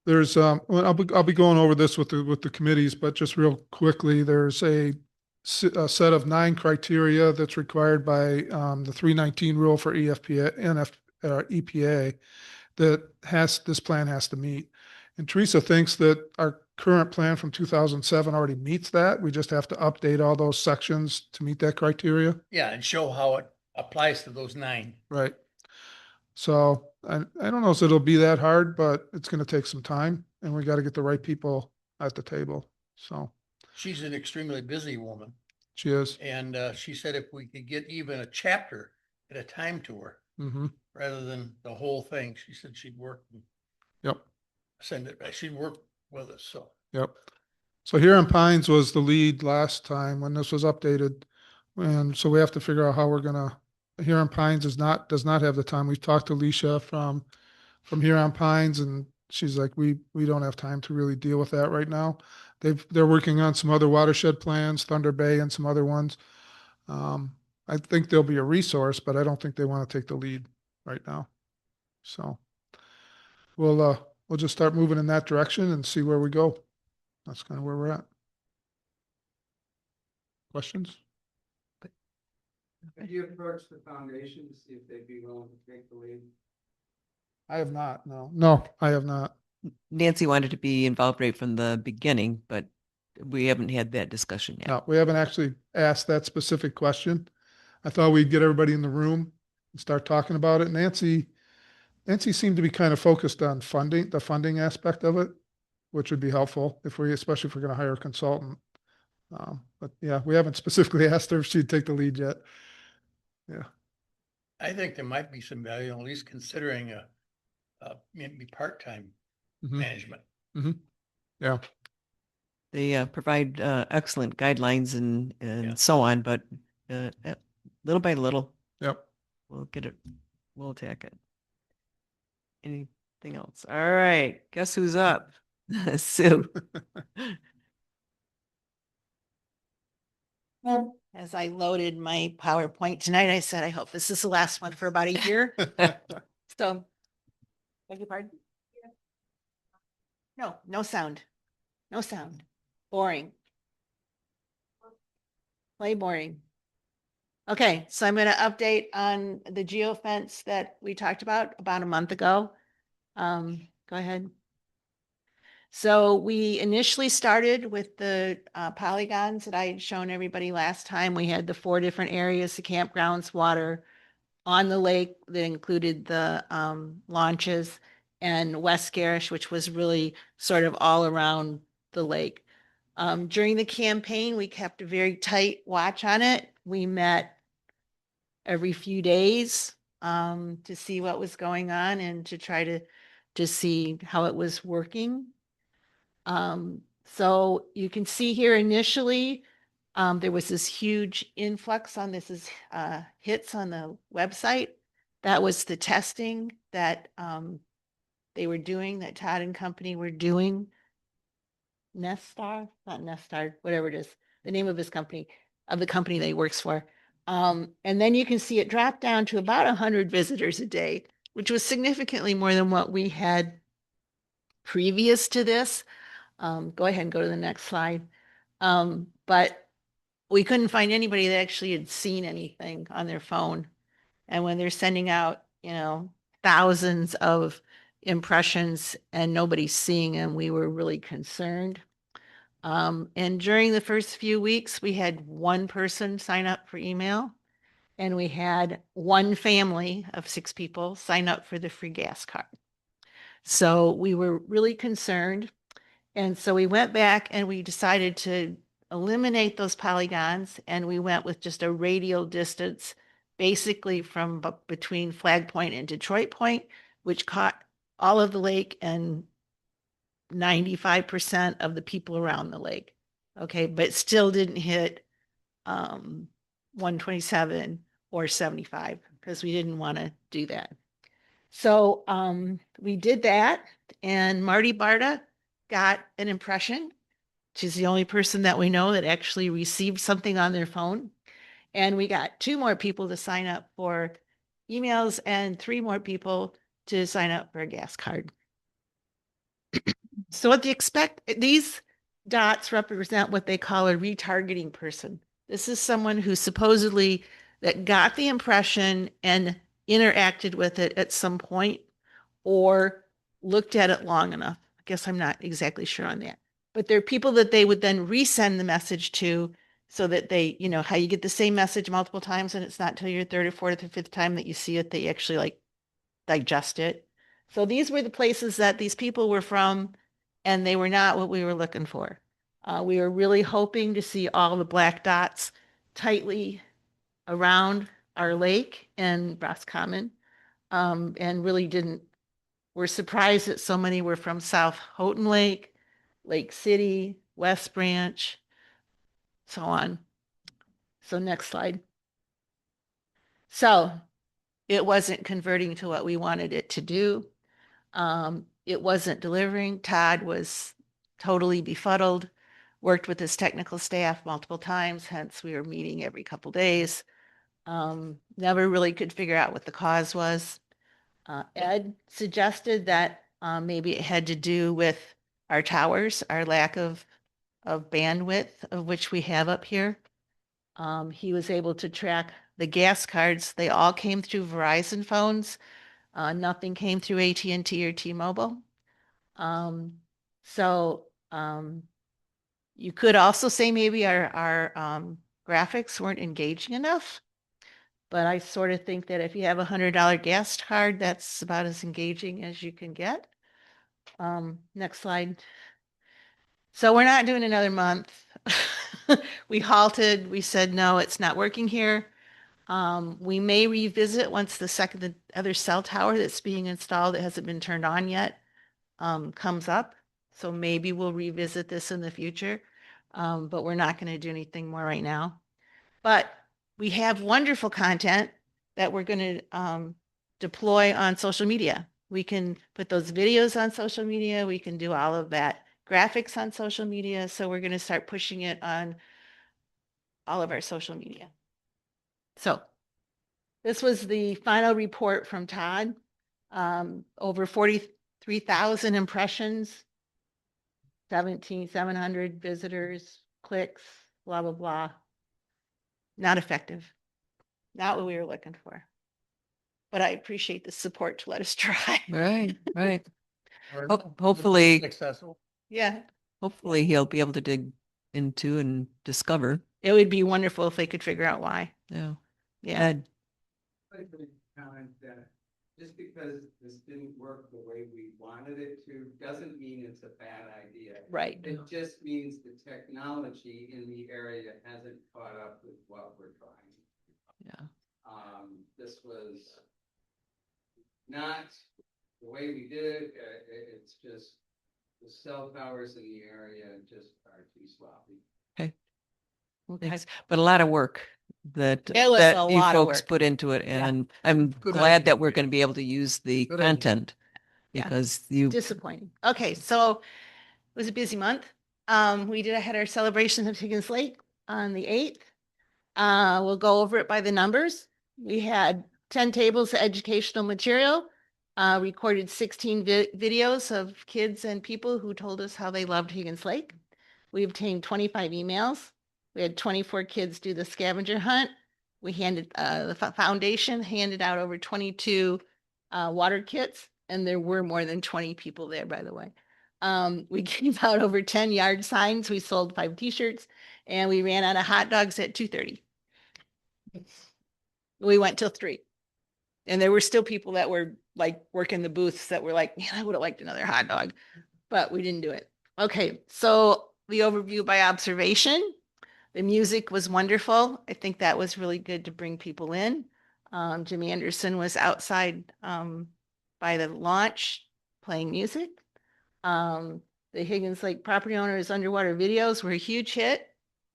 There's well, I'll be going over this with the committees, but just real quickly, there's a set of 9 criteria that's required by the 319 rule for EPA that this plan has to meet. And Teresa thinks that our current plan from 2007 already meets that. We just have to update all those sections to meet that criteria. Yeah, and show how it applies to those 9. Right. So I don't know if it'll be that hard, but it's going to take some time, and we got to get the right people at the table. So she's an extremely busy woman. She is. And she said if we could get even a chapter at a time to her, rather than the whole thing, she said she'd work. Yep. Send it back. She'd work with us. So. Yep. So Huron Pines was the lead last time when this was updated. And so we have to figure out how we're going to, Huron Pines does not have the time. We've talked to Alicia from Huron Pines, and she's like, we don't have time to really deal with that right now. They're working on some other watershed plans, Thunder Bay and some other ones. I think there'll be a resource, but I don't think they want to take the lead right now. So we'll just start moving in that direction and see where we go. That's kind of where we're at. Questions? Did you approach the foundation to see if they'd be willing to take the lead? I have not, no. No, I have not. Nancy wanted to be involved right from the beginning, but we haven't had that discussion yet. No, we haven't actually asked that specific question. I thought we'd get everybody in the room and start talking about it. Nancy seemed to be kind of focused on funding, the funding aspect of it, which would be helpful especially if we're going to hire a consultant. But yeah, we haven't specifically asked her if she'd take the lead yet. Yeah. I think there might be some value, in at least considering maybe part-time Mhm. management. Yeah. They provide excellent guidelines and Yeah. so on, but little by little, Yep. we'll get it, we'll attack it. Anything else? All right, guess who's up? Sue. As I loaded my PowerPoint tonight, I said, I hope this is the last one for about a year. So, beg your pardon? No, no sound. No sound. Boring. Play boring. Okay, so I'm going to update on the geofence that we talked about a month ago. Go ahead. So we initially started with the polygons that I had shown everybody last time. We had the 4 different areas, the campgrounds, water, on the lake that included the launches, and West Garish, which was really sort of all around the lake. During the campaign, we kept a very tight watch on it. We met every few days to see what was going on and to try to see how it was working. So you can see here initially, there was this huge influx on this is hits on the website. That was the testing that they were doing, that Todd and company were doing. Nestar, not Nestar, whatever it is, the name of his company, of the company that he works for. And then you can see it dropped down to about 100 visitors a day, which was significantly more than what we had previous to this. Go ahead and go to the next slide. But we couldn't find anybody that actually had seen anything on their phone. And when they're sending out, thousands of impressions and nobody's seeing them, we were really concerned. And during the first few weeks, we had one person sign up for email, and we had one family of 6 people sign up for the free gas card. So we were really concerned. And so we went back and we decided to eliminate those polygons, and we went with just a radial distance, basically from between Flag Point and Detroit Point, which caught all of the lake and 95% of the people around the lake. Okay, but still didn't hit 127 or 75 because we didn't want to do that. So we did that, and Marty Barta got an impression. She's the only person that we know that actually received something on their phone. And we got 2 more people to sign up for emails and 3 more people to sign up for a gas card. So what they expect, these dots represent what they call a retargeting person. This is someone who supposedly that got the impression and interacted with it at some point or looked at it long enough. I guess I'm not exactly sure on that. But there are people that they would then resend the message to so that they, how you get the same message multiple times and it's not till your 3rd or 4th or 5th time that you see it, that you actually like digest it. So these were the places that these people were from, and they were not what we were looking for. We were really hoping to see all the black dots tightly around our lake and Roscommon, and really didn't. We're surprised that so many were from South Houghton Lake, Lake City, West Branch, so on. So next slide. So it wasn't converting to what we wanted it to do. It wasn't delivering. Todd was totally befuddled, worked with his technical staff multiple times, hence we were meeting every couple days. Never really could figure out what the cause was. Ed suggested that maybe it had to do with our towers, our lack of bandwidth, of which we have up here. He was able to track the gas cards. They all came through Verizon phones. Nothing came through AT&T or T-Mobile. So you could also say maybe our graphics weren't engaging enough. But I sort of think that if you have $100 gas card, that's about as engaging as you can get. Next slide. So we're not doing another month. We halted. We said, no, it's not working here. We may revisit once the other cell tower that's being installed that hasn't been turned on yet comes up. So maybe we'll revisit this in the future. But we're not going to do anything more right now. But we have wonderful content that we're going to deploy on social media. We can put those videos on social media. We can do all of that graphics on social media. So we're going to start pushing it on all of our social media. So this was the final report from Todd. Over 43,000 impressions, 700 visitors, clicks, blah, blah, blah. Not effective. Not what we were looking for. But I appreciate the support to let us try. Right, right. Or Hopefully, Successful. Yeah, hopefully he'll be able to dig into and discover. it would be wonderful if they could figure out why. Yeah. Yeah. Ed, Comment that just because this didn't work the way we wanted it to, doesn't mean it's a bad idea. Right. It just means the technology in the area hasn't caught up with what we're trying. Yeah. This was not the way we did it. It's just the cell towers in the area just are too sloppy. thanks. But a lot of work that It was that a you lot of folks work. put into it, Yeah. and I'm Good glad idea. that we're going to be able to use the Good idea. content Yeah. because you Disappointing. Okay, so it was a busy month. We had our celebration of Higgins Lake on the 8th. We'll go over it by the numbers. We had 10 tables of educational material, recorded 16 videos of kids and people who told us how they loved Higgins Lake. We obtained 25 emails. We had 24 kids do the scavenger hunt. We handed, the foundation handed out over 22 water kits, and there were more than 20 people there, by the way. We gave out over 10 yard signs. We sold 5 t-shirts, and we ran out of hot dogs at 2:30. We went till 3. And there were still people that were like working the booths that were like, man, I would have liked another hot dog, but we didn't do it. Okay, so the overview by observation. The music was wonderful. I think that was really good to bring people in. Jim Anderson was outside by the launch playing music. The Higgins Lake property owner's underwater videos were a huge hit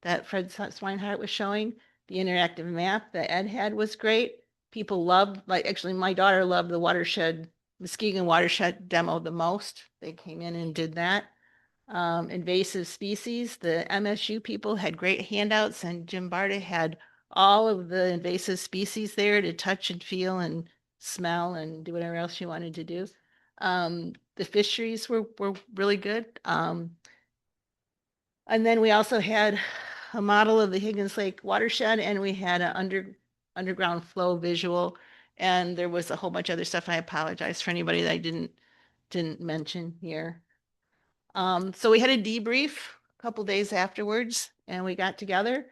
that Fred Swinehart was showing. The interactive map that Ed had was great. People loved, like actually my daughter loved the watershed, Muskegon watershed demo the most. They came in and did that. Invasive species, the MSU people had great handouts, and Jim Barta had all of the invasive species there to touch and feel and smell and do whatever else you wanted to do. The fisheries were really good. And then we also had a model of the Higgins Lake watershed, and we had an underground flow visual, and there was a whole bunch of other stuff. I apologize for anybody that I didn't mention here. So we had a debrief a couple days afterwards, and we got together,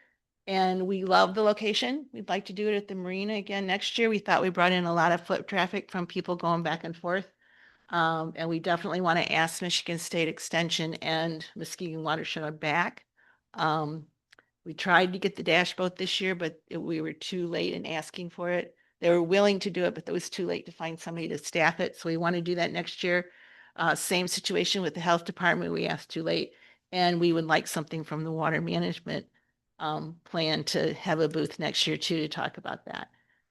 and we love the location. We'd like to do it at the marina again next year. We thought we brought in a lot of foot traffic from people going back and forth. And we definitely want to ask Michigan State Extension and Muskegon Watershed back. We tried to get the dash boat this year, but we were too late in asking for it. They were willing to do it, but it was too late to find somebody to staff it. So we want to do that next year. Same situation with the health department. We asked too late, and we would like something from the water management plan to have a booth next year too, to talk about that.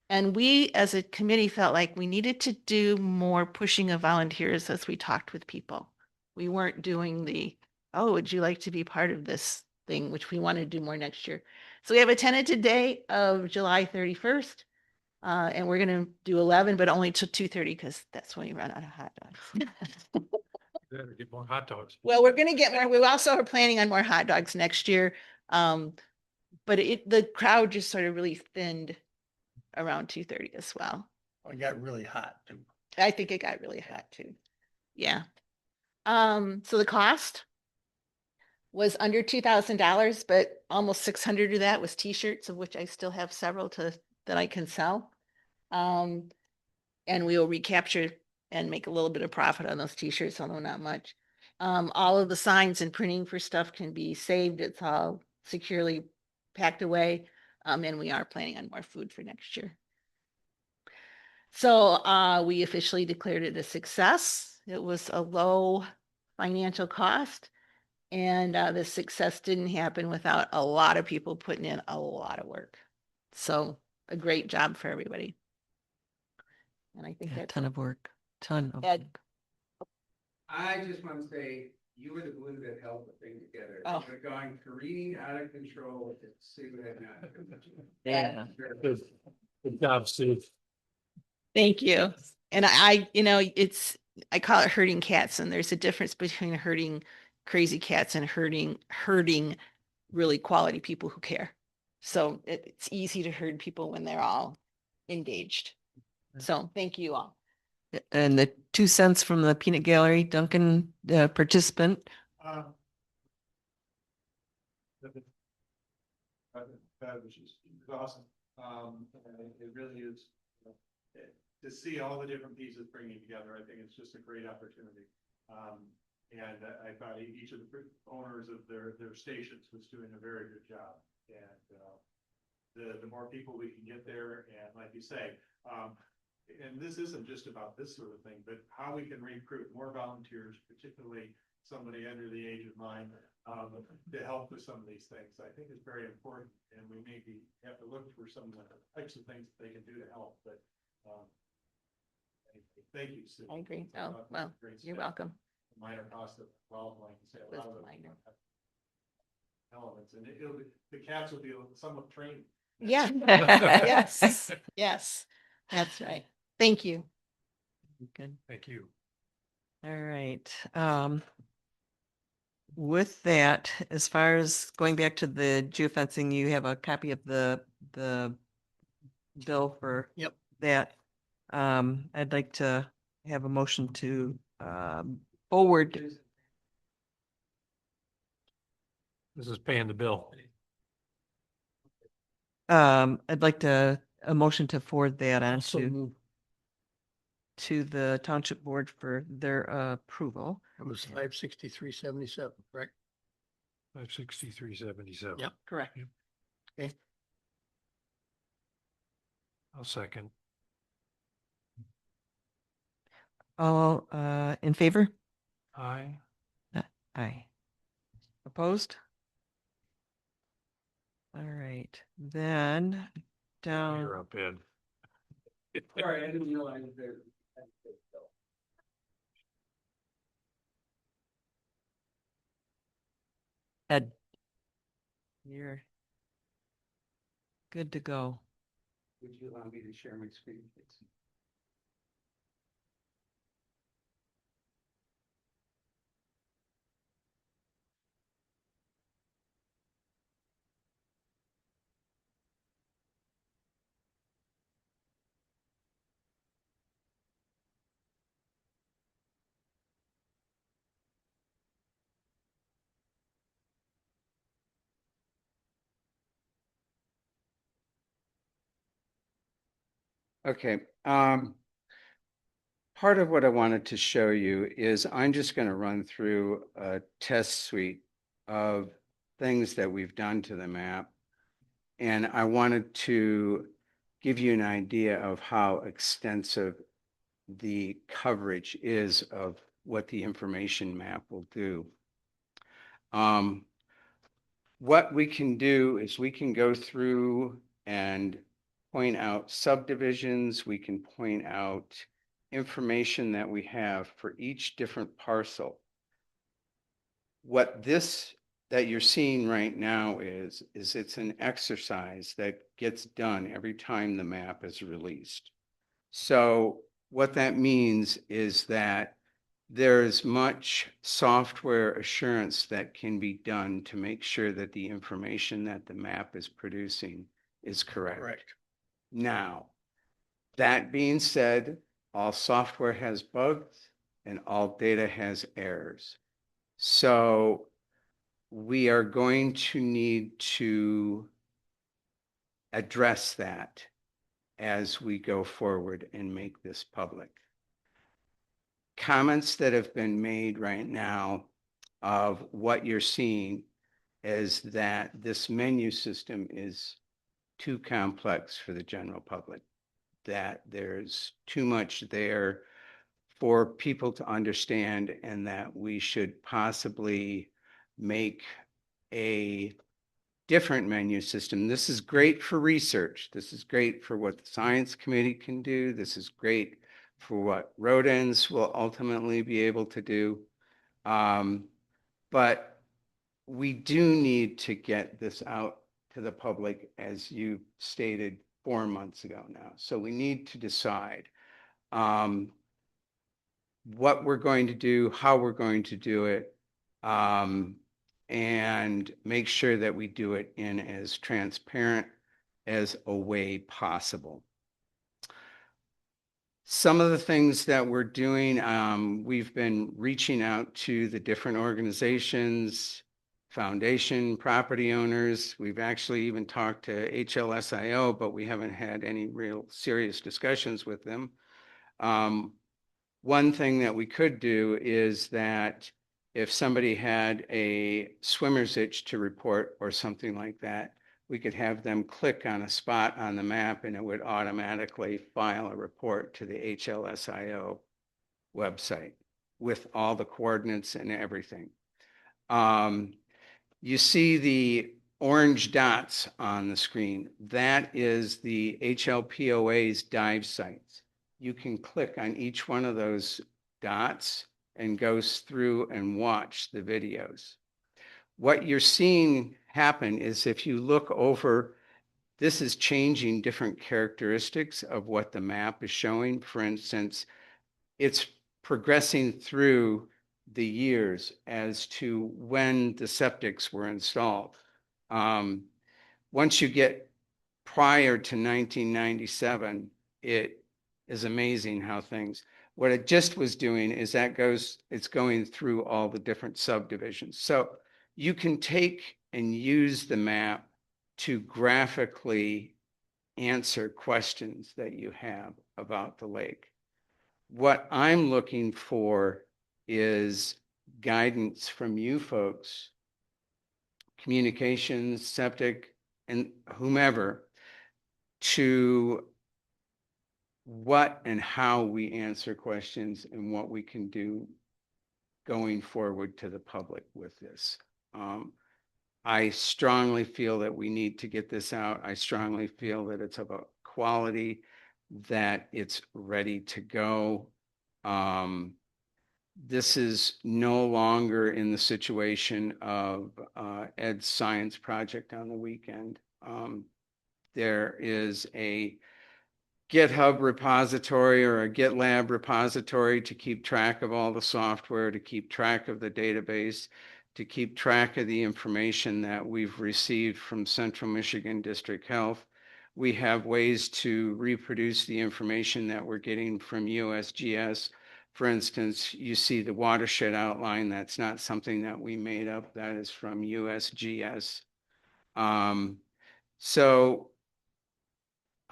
And we as a committee felt like we needed to do more pushing of volunteers as we talked with people. We weren't doing the, oh, would you like to be part of this thing, which we want to do more next year. So we have a tentative date of July 31st. And we're going to do 11, but only till 2:30 because that's when you run out of hot dogs. Better get more hot dogs. Well, we're going to get more. We also are planning on more hot dogs next year. but the crowd just sort of really thinned around 2:30 as well. It got really hot too. I think it got really hot too. Yeah. So the cost was under $2,000, but almost 600 of that was t-shirts, of which I still have several that I can sell. And we will recapture and make a little bit of profit on those t-shirts, although not much. All of the signs and printing for stuff can be saved. It's all securely packed away. And we are planning on more food for next year. So we officially declared it a success. It was a low financial cost. And the success didn't happen without a lot of people putting in a lot of work. So a great job for everybody. And I think Yeah, that's ton of work, ton of Ed. work. I just want to say, you were the glue that held the thing together. Oh. We're going careening out of control. Sue had not. Yeah. Good job, Sue. Thank you. And I call it herding cats, and there's a difference between herding crazy cats and herding really quality people who care. So it's easy to herd people when they're all engaged. So thank you all. And the 2 cents from the peanut gallery, Duncan, participant. That was just awesome. And it really is, to see all the different pieces bringing together, I think it's just a great opportunity. And I thought each of the owners of their stations was doing a very good job. And the more people we can get there, and like you say, and this isn't just about this sort of thing, but how we can recruit more volunteers, particularly somebody under the age of 9, to help with some of these things, I think is very important. And we maybe have to look for some of the types of things that they can do to help. But thank you, Sue. I agree. Oh, well, you're welcome. Minor cost of, well, like you said, a It lot was of minor. elements, and the cats will be somewhat trained. Yeah. Yes. Yes. That's right. Thank you. Good. Thank you. All right. With that, as far as going back to the geofencing, you have a copy of the bill for Yep. that. I'd like to have a motion to forward. This is paying the bill. I'd like a motion to forward that on So moved. to the township board for their approval. It was 563.77, correct? 563.77. Yep. Correct. Okay. I'll second. All in favor? Aye. Aye. Opposed? All right, then down. You're up, Ed. Sorry, I didn't realize there. Ed. You're good to go. Would you allow me to share my screen, please? Okay, part of what I wanted to show you is I'm just going to run through a test suite of things that we've done to the map. And I wanted to give you an idea of how extensive the coverage is of what the information map will do. What we can do is we can go through and point out subdivisions. We can point out information that we have for each different parcel. What this that you're seeing right now is it's an exercise that gets done every time the map is released. So what that means is that there's much software assurance that can be done to make sure that the information that the map is producing is correct. Correct. Now, that being said, all software has bugs and all data has errors. So we are going to need to address that as we go forward and make this public. Comments that have been made right now of what you're seeing is that this menu system is too complex for the general public, that there's too much there for people to understand, and that we should possibly make a different menu system. This is great for research. This is great for what the science committee can do. This is great for what road ends will ultimately be able to do. But we do need to get this out to the public, as you stated 4 months ago now. So we need to decide what we're going to do, how we're going to do it, and make sure that we do it in as transparent as a way possible. Some of the things that we're doing, we've been reaching out to the different organizations, foundation, property owners. We've actually even talked to HLSIO, but we haven't had any real serious discussions with them. One thing that we could do is that if somebody had a swimmer's itch to report or something like that, we could have them click on a spot on the map and it would automatically file a report to the HLSIO website with all the coordinates and everything. You see the orange dots on the screen. That is the HLPOA's dive sites. You can click on each one of those dots and goes through and watch the videos. What you're seeing happen is, if you look over, this is changing different characteristics of what the map is showing. For instance, it's progressing through the years as to when the septics were installed. Once you get prior to 1997, it is amazing how things, what it just was doing is it's going through all the different subdivisions. So you can take and use the map to graphically answer questions that you have about the lake. What I'm looking for is guidance from you folks, communications, septic, and whomever, to what and how we answer questions and what we can do going forward to the public with this. I strongly feel that we need to get this out. I strongly feel that it's about quality, that it's ready to go. This is no longer in the situation of Ed's science project on the weekend. There is a GitHub repository or a GitLab repository to keep track of all the software, to keep track of the database, to keep track of the information that we've received from Central Michigan District Health. We have ways to reproduce the information that we're getting from USGS. For instance, you see the watershed outline. That's not something that we made up. That is from USGS. So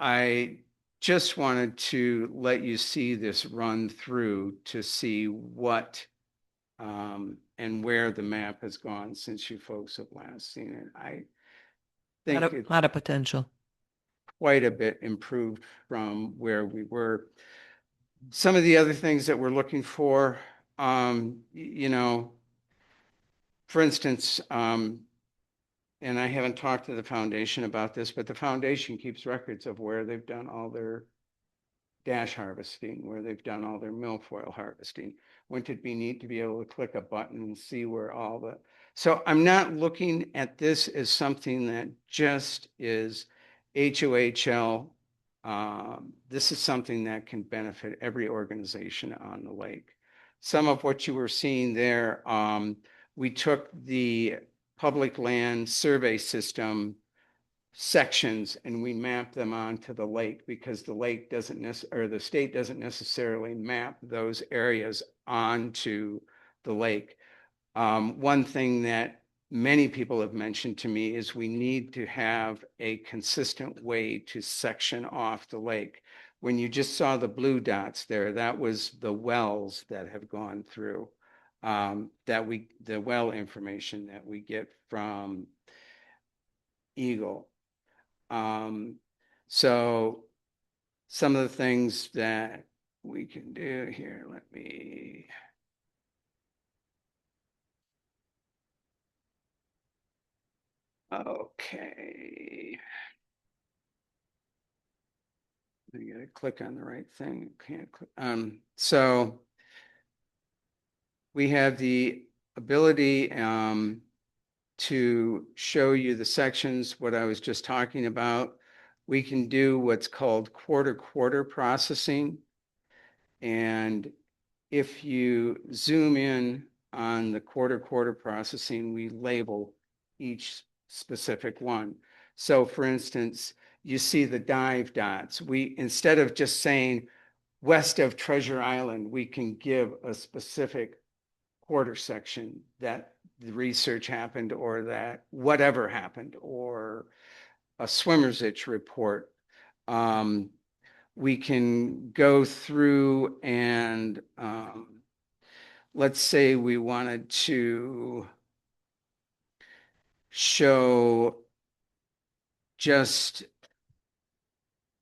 I just wanted to let you see this run through to see what and where the map has gone since you folks have last seen it. I think it's Lot of potential. quite a bit improved from where we were. Some of the other things that we're looking for, you know, for instance, and I haven't talked to the foundation about this, but the foundation keeps records of where they've done all their dash harvesting, where they've done all their milfoil harvesting. Wouldn't it be neat to be able to click a button and see where all the, so I'm not looking at this as something that just is HOHL. This is something that can benefit every organization on the lake. some of what you were seeing there, we took the public land survey system sections and we mapped them onto the lake because the lake doesn't or the state doesn't necessarily map those areas onto the lake. One thing that many people have mentioned to me is we need to have a consistent way to section off the lake. When you just saw the blue dots there, that was the wells that have gone through, the well information that we get from Eagle. So some of the things that we can do here, let me. Okay. I gotta click on the right thing. Can't click. So we have the ability to show you the sections, what I was just talking about. We can do what's called quarter processing. And if you zoom in on the quarter processing, we label each specific one. So for instance, you see the dive dots. We, instead of just saying west of Treasure Island, we can give a specific quarter section that the research happened or that whatever happened or a swimmer's itch report. We can go through and let's say we wanted to show just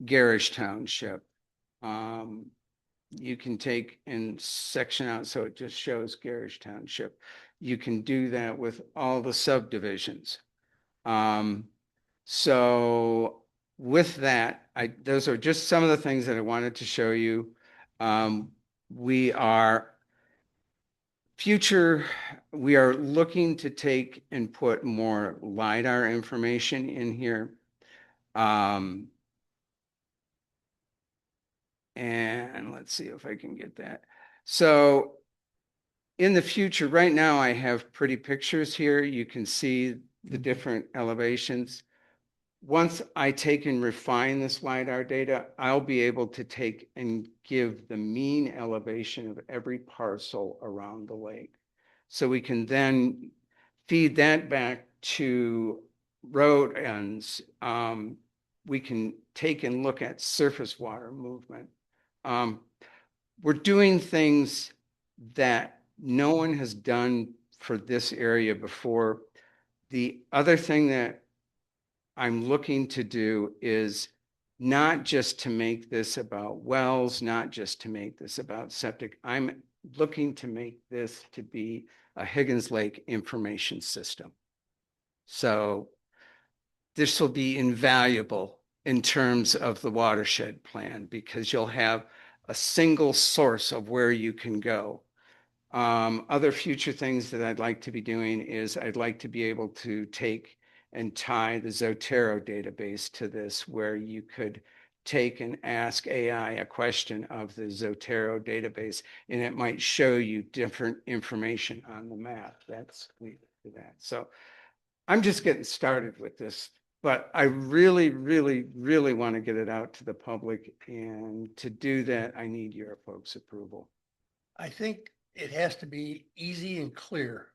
Garish Township. You can take and section out so it just shows Garish Township. You can do that with all the subdivisions. So with that, those are just some of the things that I wanted to show you. We are looking to take and put more LiDAR information in here. And let's see if I can get that. So in the future, right now I have pretty pictures here. You can see the different elevations. Once I take and refine this LiDAR data, I'll be able to take and give the mean elevation of every parcel around the lake. So we can then feed that back to road ends. We can take and look at surface water movement. We're doing things that no one has done for this area before. The other thing that I'm looking to do is not just to make this about wells, not just to make this about septic. I'm looking to make this to be a Higgins Lake information system. So this will be invaluable in terms of the watershed plan because you'll have a single source of where you can go. Other future things that I'd like to be doing is I'd like to be able to take and tie the Zotero database to this, where you could take and ask AI a question of the Zotero database, and it might show you different information on the map. That's that. So I'm just getting started with this, but I really, really, really want to get it out to the public. And to do that, I need your folks' approval. I think it has to be easy and clear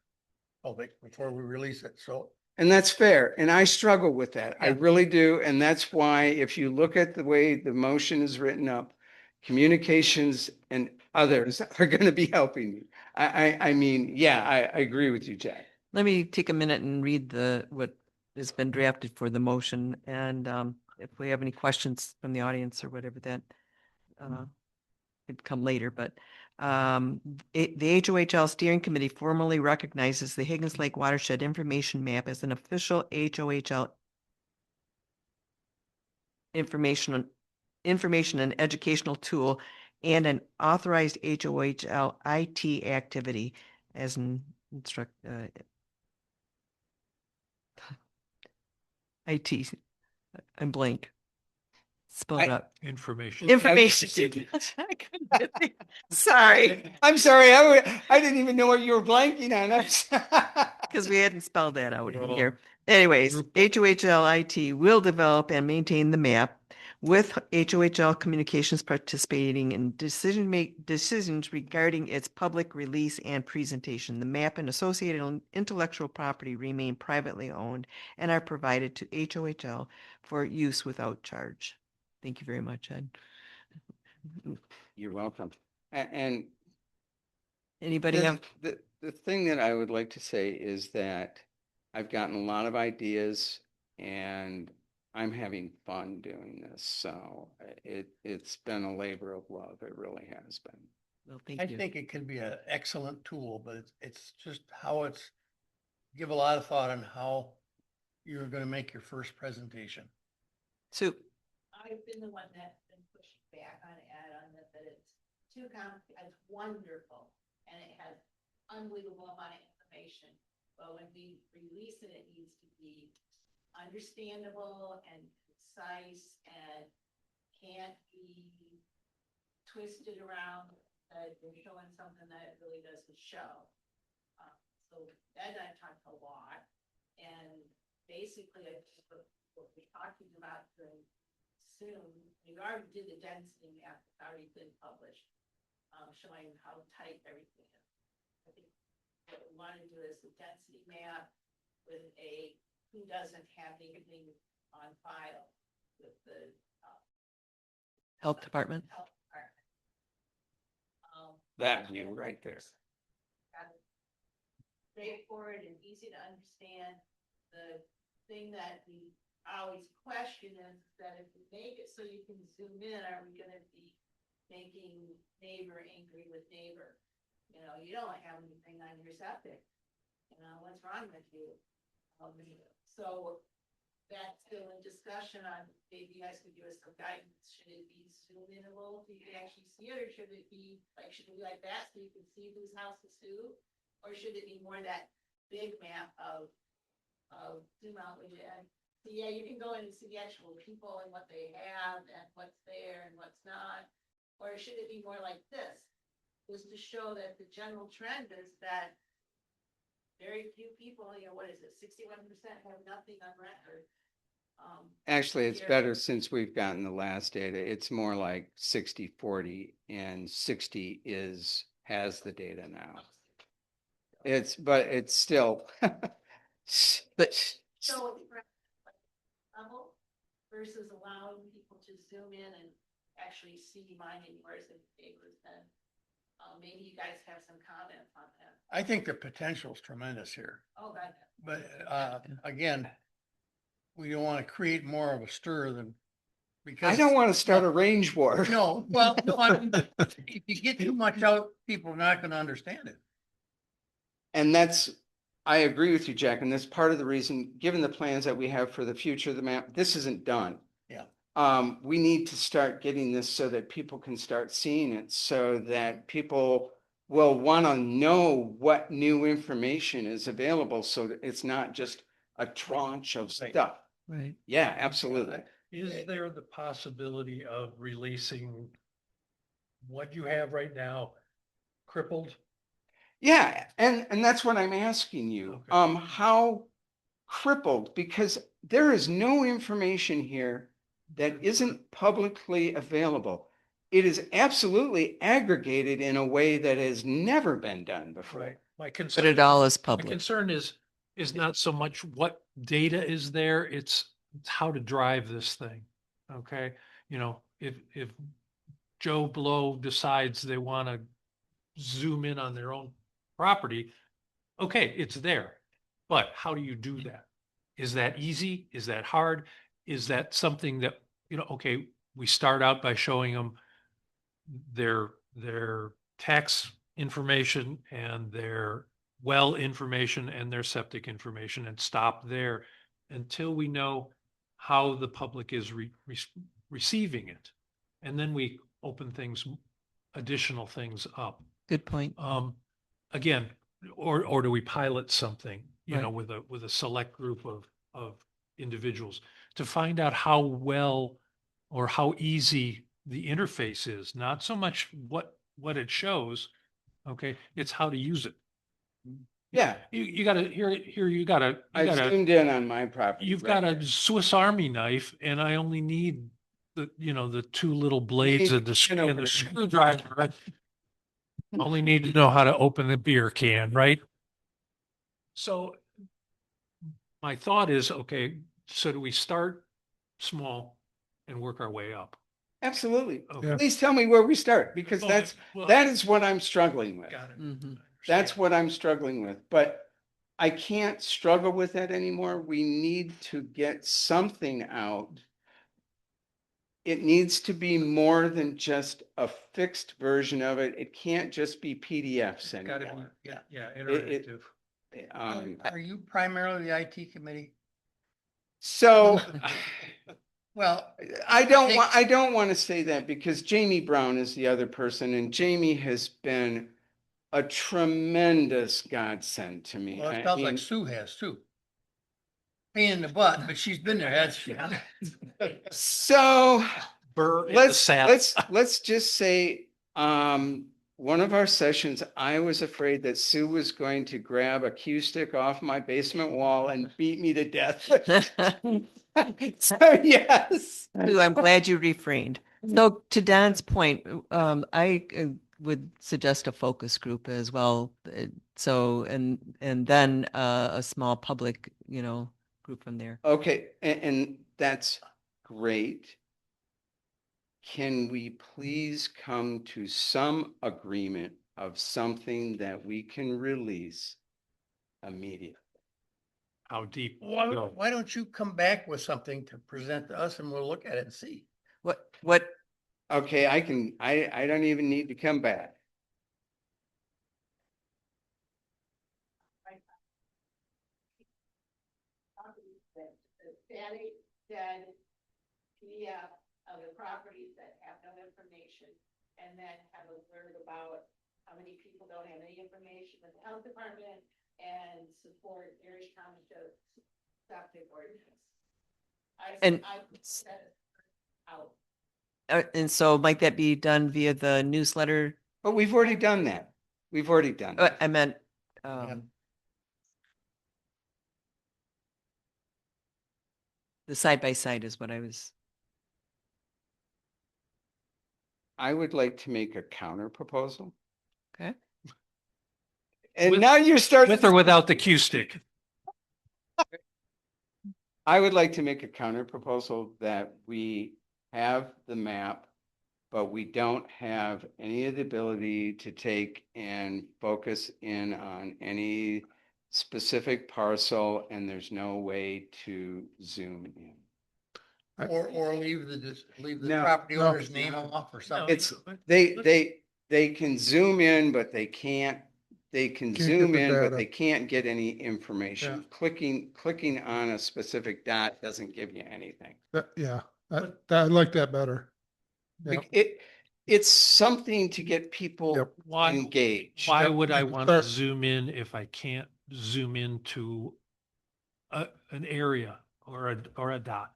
public before we release it. So. And that's fair. And I struggle with that. I Yeah. really do. And that's why if you look at the way the motion is written up, communications and others are going to be helping me. I mean, yeah, I agree with you, Jack. Let me take a minute and read what has been drafted for the motion. And if we have any questions from the audience or whatever, that could come later. But the HOHL Steering Committee formally recognizes the Higgins Lake Watershed Information Map as an official HOHL information and educational tool and an authorized HOHL IT activity as an IT. I'm blank. Spell it out. Information. Information. I couldn't get the- Sorry, I'm sorry, I didn't even know what you were blanking on. because we hadn't spelled that out in here. Anyways, HOHLIT will develop and maintain the map with HOHL Communications participating in decisions regarding its public release and presentation. The map and associated intellectual property remain privately owned and are provided to HOHL for use without charge. Thank you very much, Ed. You're welcome. And Anybody the, have? the thing that I would like to say is that I've gotten a lot of ideas and I'm having fun doing this. So it's been a labor of love. It really has been. Well, I thank you. think it can be an excellent tool, but it's just how it's, give a lot of thought on how you're gonna make your first presentation. Sue. I've been the one that's been pushing back on Ed on that it's too complicated, it's wonderful, and it has unbelievable amount of information. But when we release it, it needs to be understandable and concise and can't be twisted around that you're showing something that it really doesn't show. So Ed and I talked a lot, and basically I think what we're talking about during soon, we already did the density map, it's already been published, showing how tight everything is. I think what we want to do is the density map with a who doesn't have anything on file with the Health Department. health department. That view right there. Straightforward and easy to understand. The thing that we always question is that if we make it so you can zoom in, are we gonna be making neighbor angry with neighbor? You know, you don't have anything on your septic. You know, what's wrong with you? So that's still in discussion on, maybe you guys could give us some guidance. Should it be zoom inable so you can actually see it, or should it be like that so you can see whose house is who? Or should it be more that big map of zoom out with it? So yeah, you can go in and see the actual people and what they have and what's there and what's not. Or should it be more like this? Just to show that the general trend is that very few people, you know, what is it, 61% have nothing on record. Actually, it's here. better since we've gotten the last data. It's more like 60-40 and 60 has the data now. But it's still. But So it's level versus allowing people to zoom in and actually see mine and yours and neighbors, then maybe you guys have some comments on that. I think the potential is tremendous here, Oh, God. but again, we don't want to create more of a stir than because I don't want to start a range war. No, well, no, I mean, if you get too much out, people are not going to understand it. And I agree with you, Jack, and that's part of the reason, given the plans that we have for the future of the map, this isn't done. Yeah. We need to start getting this so that people can start seeing it, so that people will want to know what new information is available, so that it's not just a tranche of Right. stuff. right. Yeah, absolutely. Is there the possibility of releasing what you have right now crippled? Yeah, and that's what I'm asking you. Okay. How crippled, because there is no information here that isn't publicly available. It is absolutely aggregated in a way that has never been done before. Right. My But concern, it all is my public. concern is not so much what data is there, it's how to drive this thing. Okay, you know, if Joe Blow decides they want to zoom in on their own property, okay, it's there. But how do you do that? Is that easy? Is that hard? Is that something that, you know, okay, we start out by showing them their tax information and their well information and their septic information and stop there until we know how the public is receiving it. And then we open additional things up. Good point. Again, or do we pilot something, you know, Right. with a select group of individuals to find out how well or how easy the interface is, not so much what it shows. Okay, it's how to use it. Yeah, You gotta, you gotta, I've zoomed in on my property. you've right got a there. Swiss Army knife and I only need the two little blades and Can open the it. screwdriver. I only need to know how to open the beer can, right? So my thought is, okay, so do we start small and work our way up? Absolutely. Okay. Please tell me where we start, because Okay, that is what I'm struggling with. Got it. Mhm. That's what I'm struggling with, but I can't struggle with that anymore. We need to get something out. It needs to be more than just a fixed version of it. It can't just be PDFs Gotta be, anymore. yeah, It- interactive. Are you primarily the IT committee? So Well, I don't want to say that, because Jamie Brown is the other person, and Jamie has been a tremendous godsend to me. well, I it sounds mean, like Sue has too. Pain in the butt, but she's been there, hasn't she? so Burr in the saddle. let's just say, one of our sessions, I was afraid that Sue was going to grab a cue stick off my basement wall and beat me to death. So yes. Sue, I'm glad you refrained. So to Don's point, I would suggest a focus group as well. So, and then a small public, group from there. Okay, and that's great. Can we please come to some agreement of something that we can release immediately? How deep? Why don't you come back with something to present to us and we'll look at it and see? What, Okay, I don't even need to come back. The static dead PDF of the properties that have no information, and then have a word about how many people don't have any information in the health department, and support Irish Township septic ordinance. And- I set it out. and so might that be done via the newsletter? But we've already done that. We've already done that. I meant, the side by side is what I was, I would like to make a counter proposal. okay? And With- now you're starting. With or without the cue stick? I would like to make a counter proposal that we have the map, but we don't have any of the ability to take and focus in on any specific parcel, and there's no way to zoom in. Or leave the No, property no. owner's name off or something. It's, they can zoom in, but they can't get zoom the in, but data. they can't get any information. Yeah. Clicking on a specific dot doesn't give you anything. Yeah, I like that better. Yep. It's something to get people Yep. Why, engaged. why Yep, would I you can want to start- zoom in if I can't zoom into an area or a dot?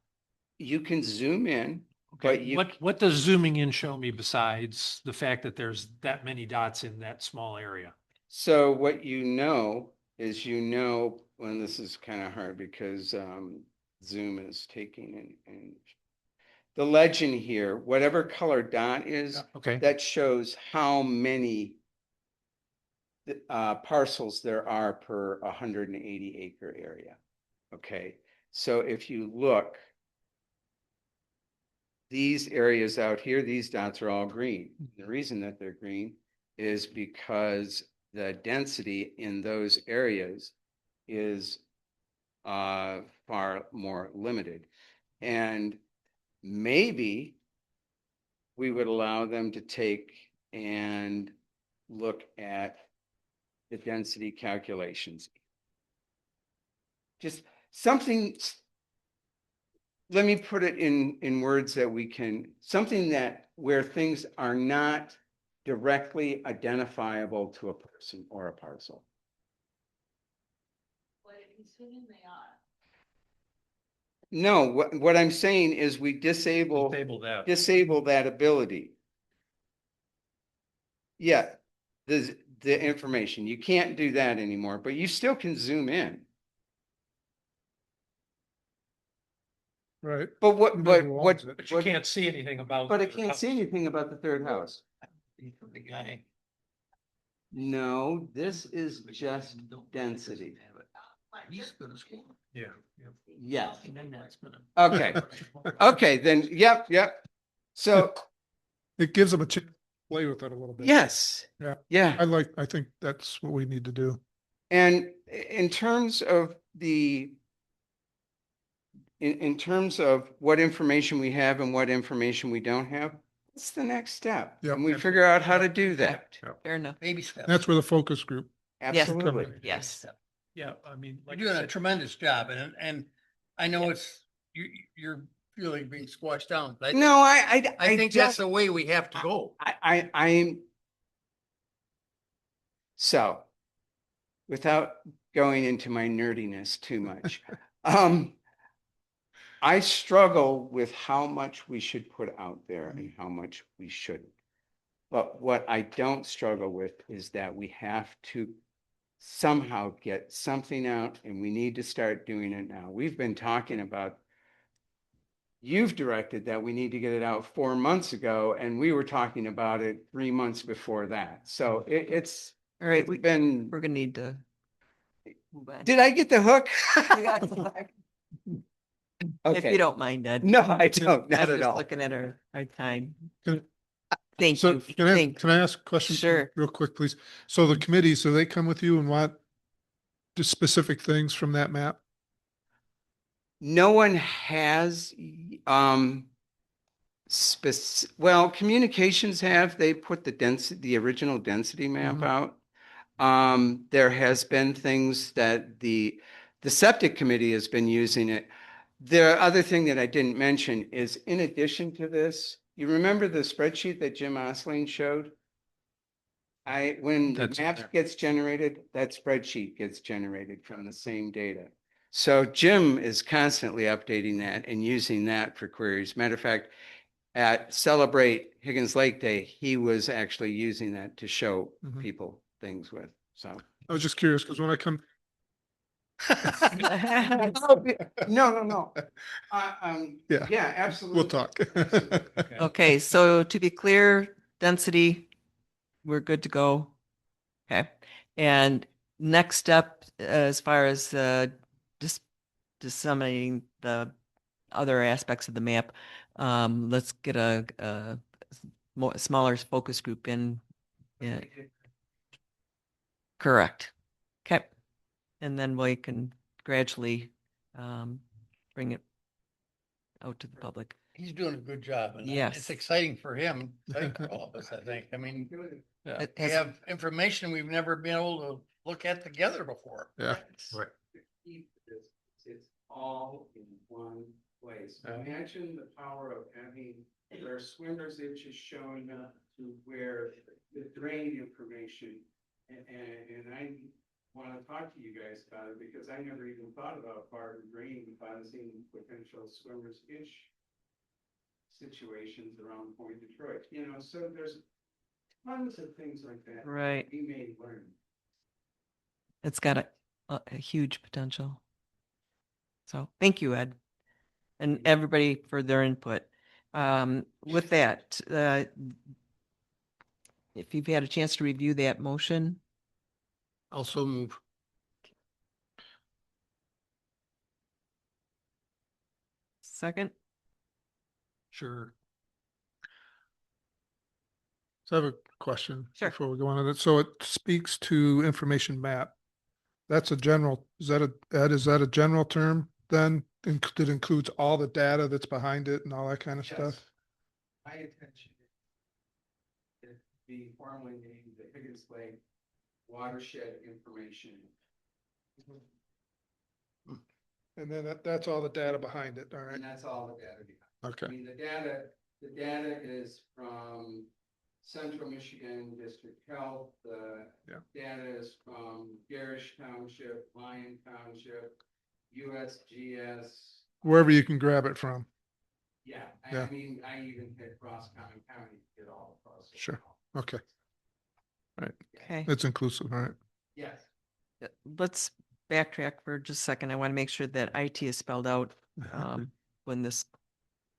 You can zoom in, but Okay, you, what does zooming in show me besides the fact that there's that many dots in that small area? so what you know is, when this is kind of hard because Zoom is taking and the legend here, whatever color dot is, Okay, that shows how many parcels there are per 180 acre area. Okay, so if you look, these areas out here, these dots are all green. The reason that they're green is because the density in those areas is far more limited. And maybe we would allow them to take and look at the density calculations. Just something, let me put it in words that we can, something that where things are not directly identifiable to a person or a parcel. What assuming they are. No, what I'm saying is we disable that ability. Yeah, the information. You can't do that anymore, but you still can zoom in. Right. But what, Who but owns what, it? But you can't see anything about. but I can't see anything about the third house. The guy. No, this is just density. He's gonna score. Yeah. Yes. And then that's gonna. Okay. Okay, then, yep. So, It gives them a chance to play with it a little bit. yes. Yeah. Yeah. I think that's what we need to do. And in terms of in terms of what information we have and what information we don't have, it's the next step. Yep. And we figure out how to do that. Fair enough. Baby steps. That's where the focus group. Absolutely. Yes. Yeah, I mean, You're like I doing a said, tremendous job and I know it's, you're feeling being squashed down, but No, I think that's the way we have to go. I'm so without going into my nerdiness too much, I struggle with how much we should put out there and how much we shouldn't. But what I don't struggle with is that we have to somehow get something out and we need to start doing it now. We've been talking about, you've directed that we need to get it out 4 months ago, and we were talking about it 3 months before that. So it's All right, we're gonna need to move on. Did I get the hook? If Okay. you don't mind, Ed. No, I don't, not I'm at just all. looking at our time. Can- Thank So you. can I ask a question? Sure. Real quick, please. So the committee, so they come with you and want just specific things from that map? No one has, well, communications have, they put the density, the original density map Mhm. out. There has been things that the septic committee has been using it. The other thing that I didn't mention is in addition to this, you remember the spreadsheet that Jim Osling showed? When the That's in map there. gets generated, that spreadsheet gets generated from the same data. So Jim is constantly updating that and using that for queries. Matter of fact, at Celebrate Higgins Lake Day, he was actually using that to show Mhm. people things with, so. I was just curious because when I come, No. Yeah. Yeah, absolutely. we'll talk. Absolutely. Okay, so to be clear, density, we're good to go. Okay. And next step, as far as disseminating the other aspects of the map, let's get a smaller focus group in. Yeah. Correct. Okay. And then we can gradually bring it out to the public. He's doing a good job and Yes. it's exciting for him, exciting for all of us, I think. I mean, It we has- have information we've never been able to look at together before. Yeah. Right. It's all in one place. Imagine the power of having, there are swimmers itches showing up to where the drain information. And I want to talk to you guys about it because I never even thought about Barton Drain causing potential swimmers itch situations around Point Detroit, so there's tons of things like that. Right. We may learn. It's got a huge potential. So thank you, Ed, and everybody for their input. With that, if you've had a chance to review that motion, Also move. second, sure. So I have a question Sure. before we go on to that. So it speaks to information map. That's a general, Ed, is that a general term then? That includes all the data that's behind it and all that kind of Yes. stuff? My intention is to be formally named the Higgins Lake Watershed Information. And then that's all the data behind it, all right? And that's all the data behind. I Okay, mean, the data is from Central Michigan District Health. The Yeah. data is from Garish Township, Lyon Township, USGS, wherever you can grab it from. Yeah, Yeah. mean, I even picked Roscommon County to get all the process. Sure. Okay. Okay. It's inclusive, all right? Yes. Let's backtrack for just a second. I want to make sure that IT is spelled out when this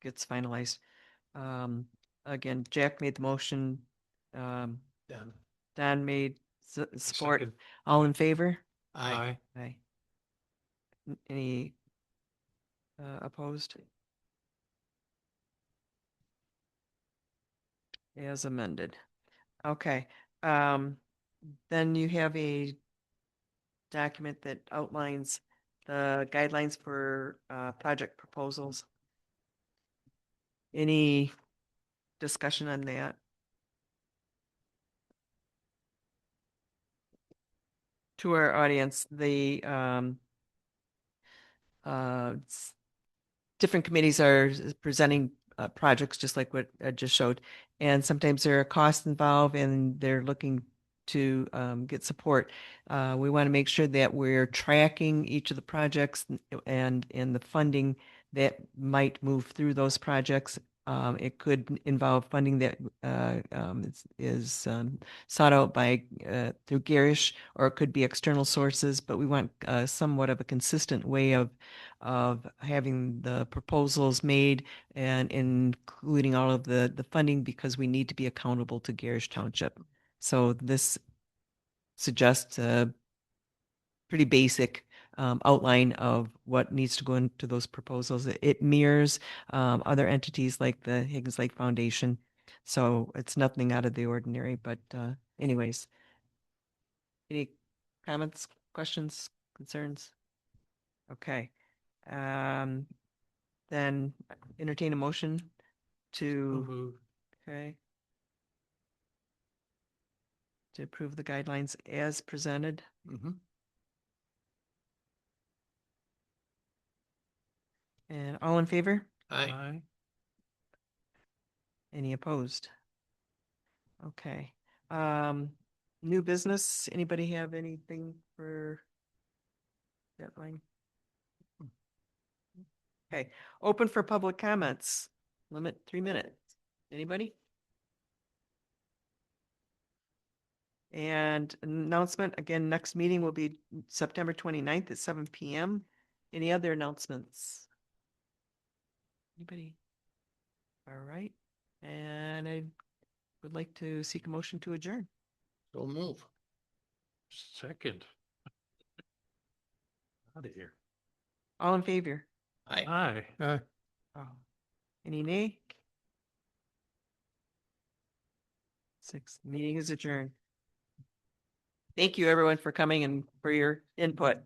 gets finalized. Again, Jack made the motion. Done. Don made support. second. All in favor? Aye. Aye. Any opposed? As amended. Okay. Then you have a document that outlines the guidelines for project proposals. Any discussion on that? To our audience, the different committees are presenting projects just like what I just showed. And sometimes there are costs involved and they're looking to get support. We want to make sure that we're tracking each of the projects and the funding that might move through those projects. It could involve funding that is sought out by through Garish, or it could be external sources, but we want somewhat of a consistent way of having the proposals made and including all of the funding, because we need to be accountable to Garish Township. So this suggests a pretty basic outline of what needs to go into those proposals. It mirrors other entities like the Higgins Lake Foundation. So it's nothing out of the ordinary, but anyways. Any comments, questions, concerns? Okay. Then entertain a motion to, okay, to approve the guidelines as presented. And all in favor? Aye. Any opposed? Okay. New business, anybody have anything for that line? Okay, open for public comments. Limit 3 minutes. Anybody? And announcement, again, next meeting will be September 29th at 7 PM. Any other announcements? Anybody? All right. And I would like to seek a motion to adjourn. So move. Second. Out of here. All in favor? Aye. Aye. Oh. Any nay? 6, meeting is adjourned. Thank you everyone for coming and for your input.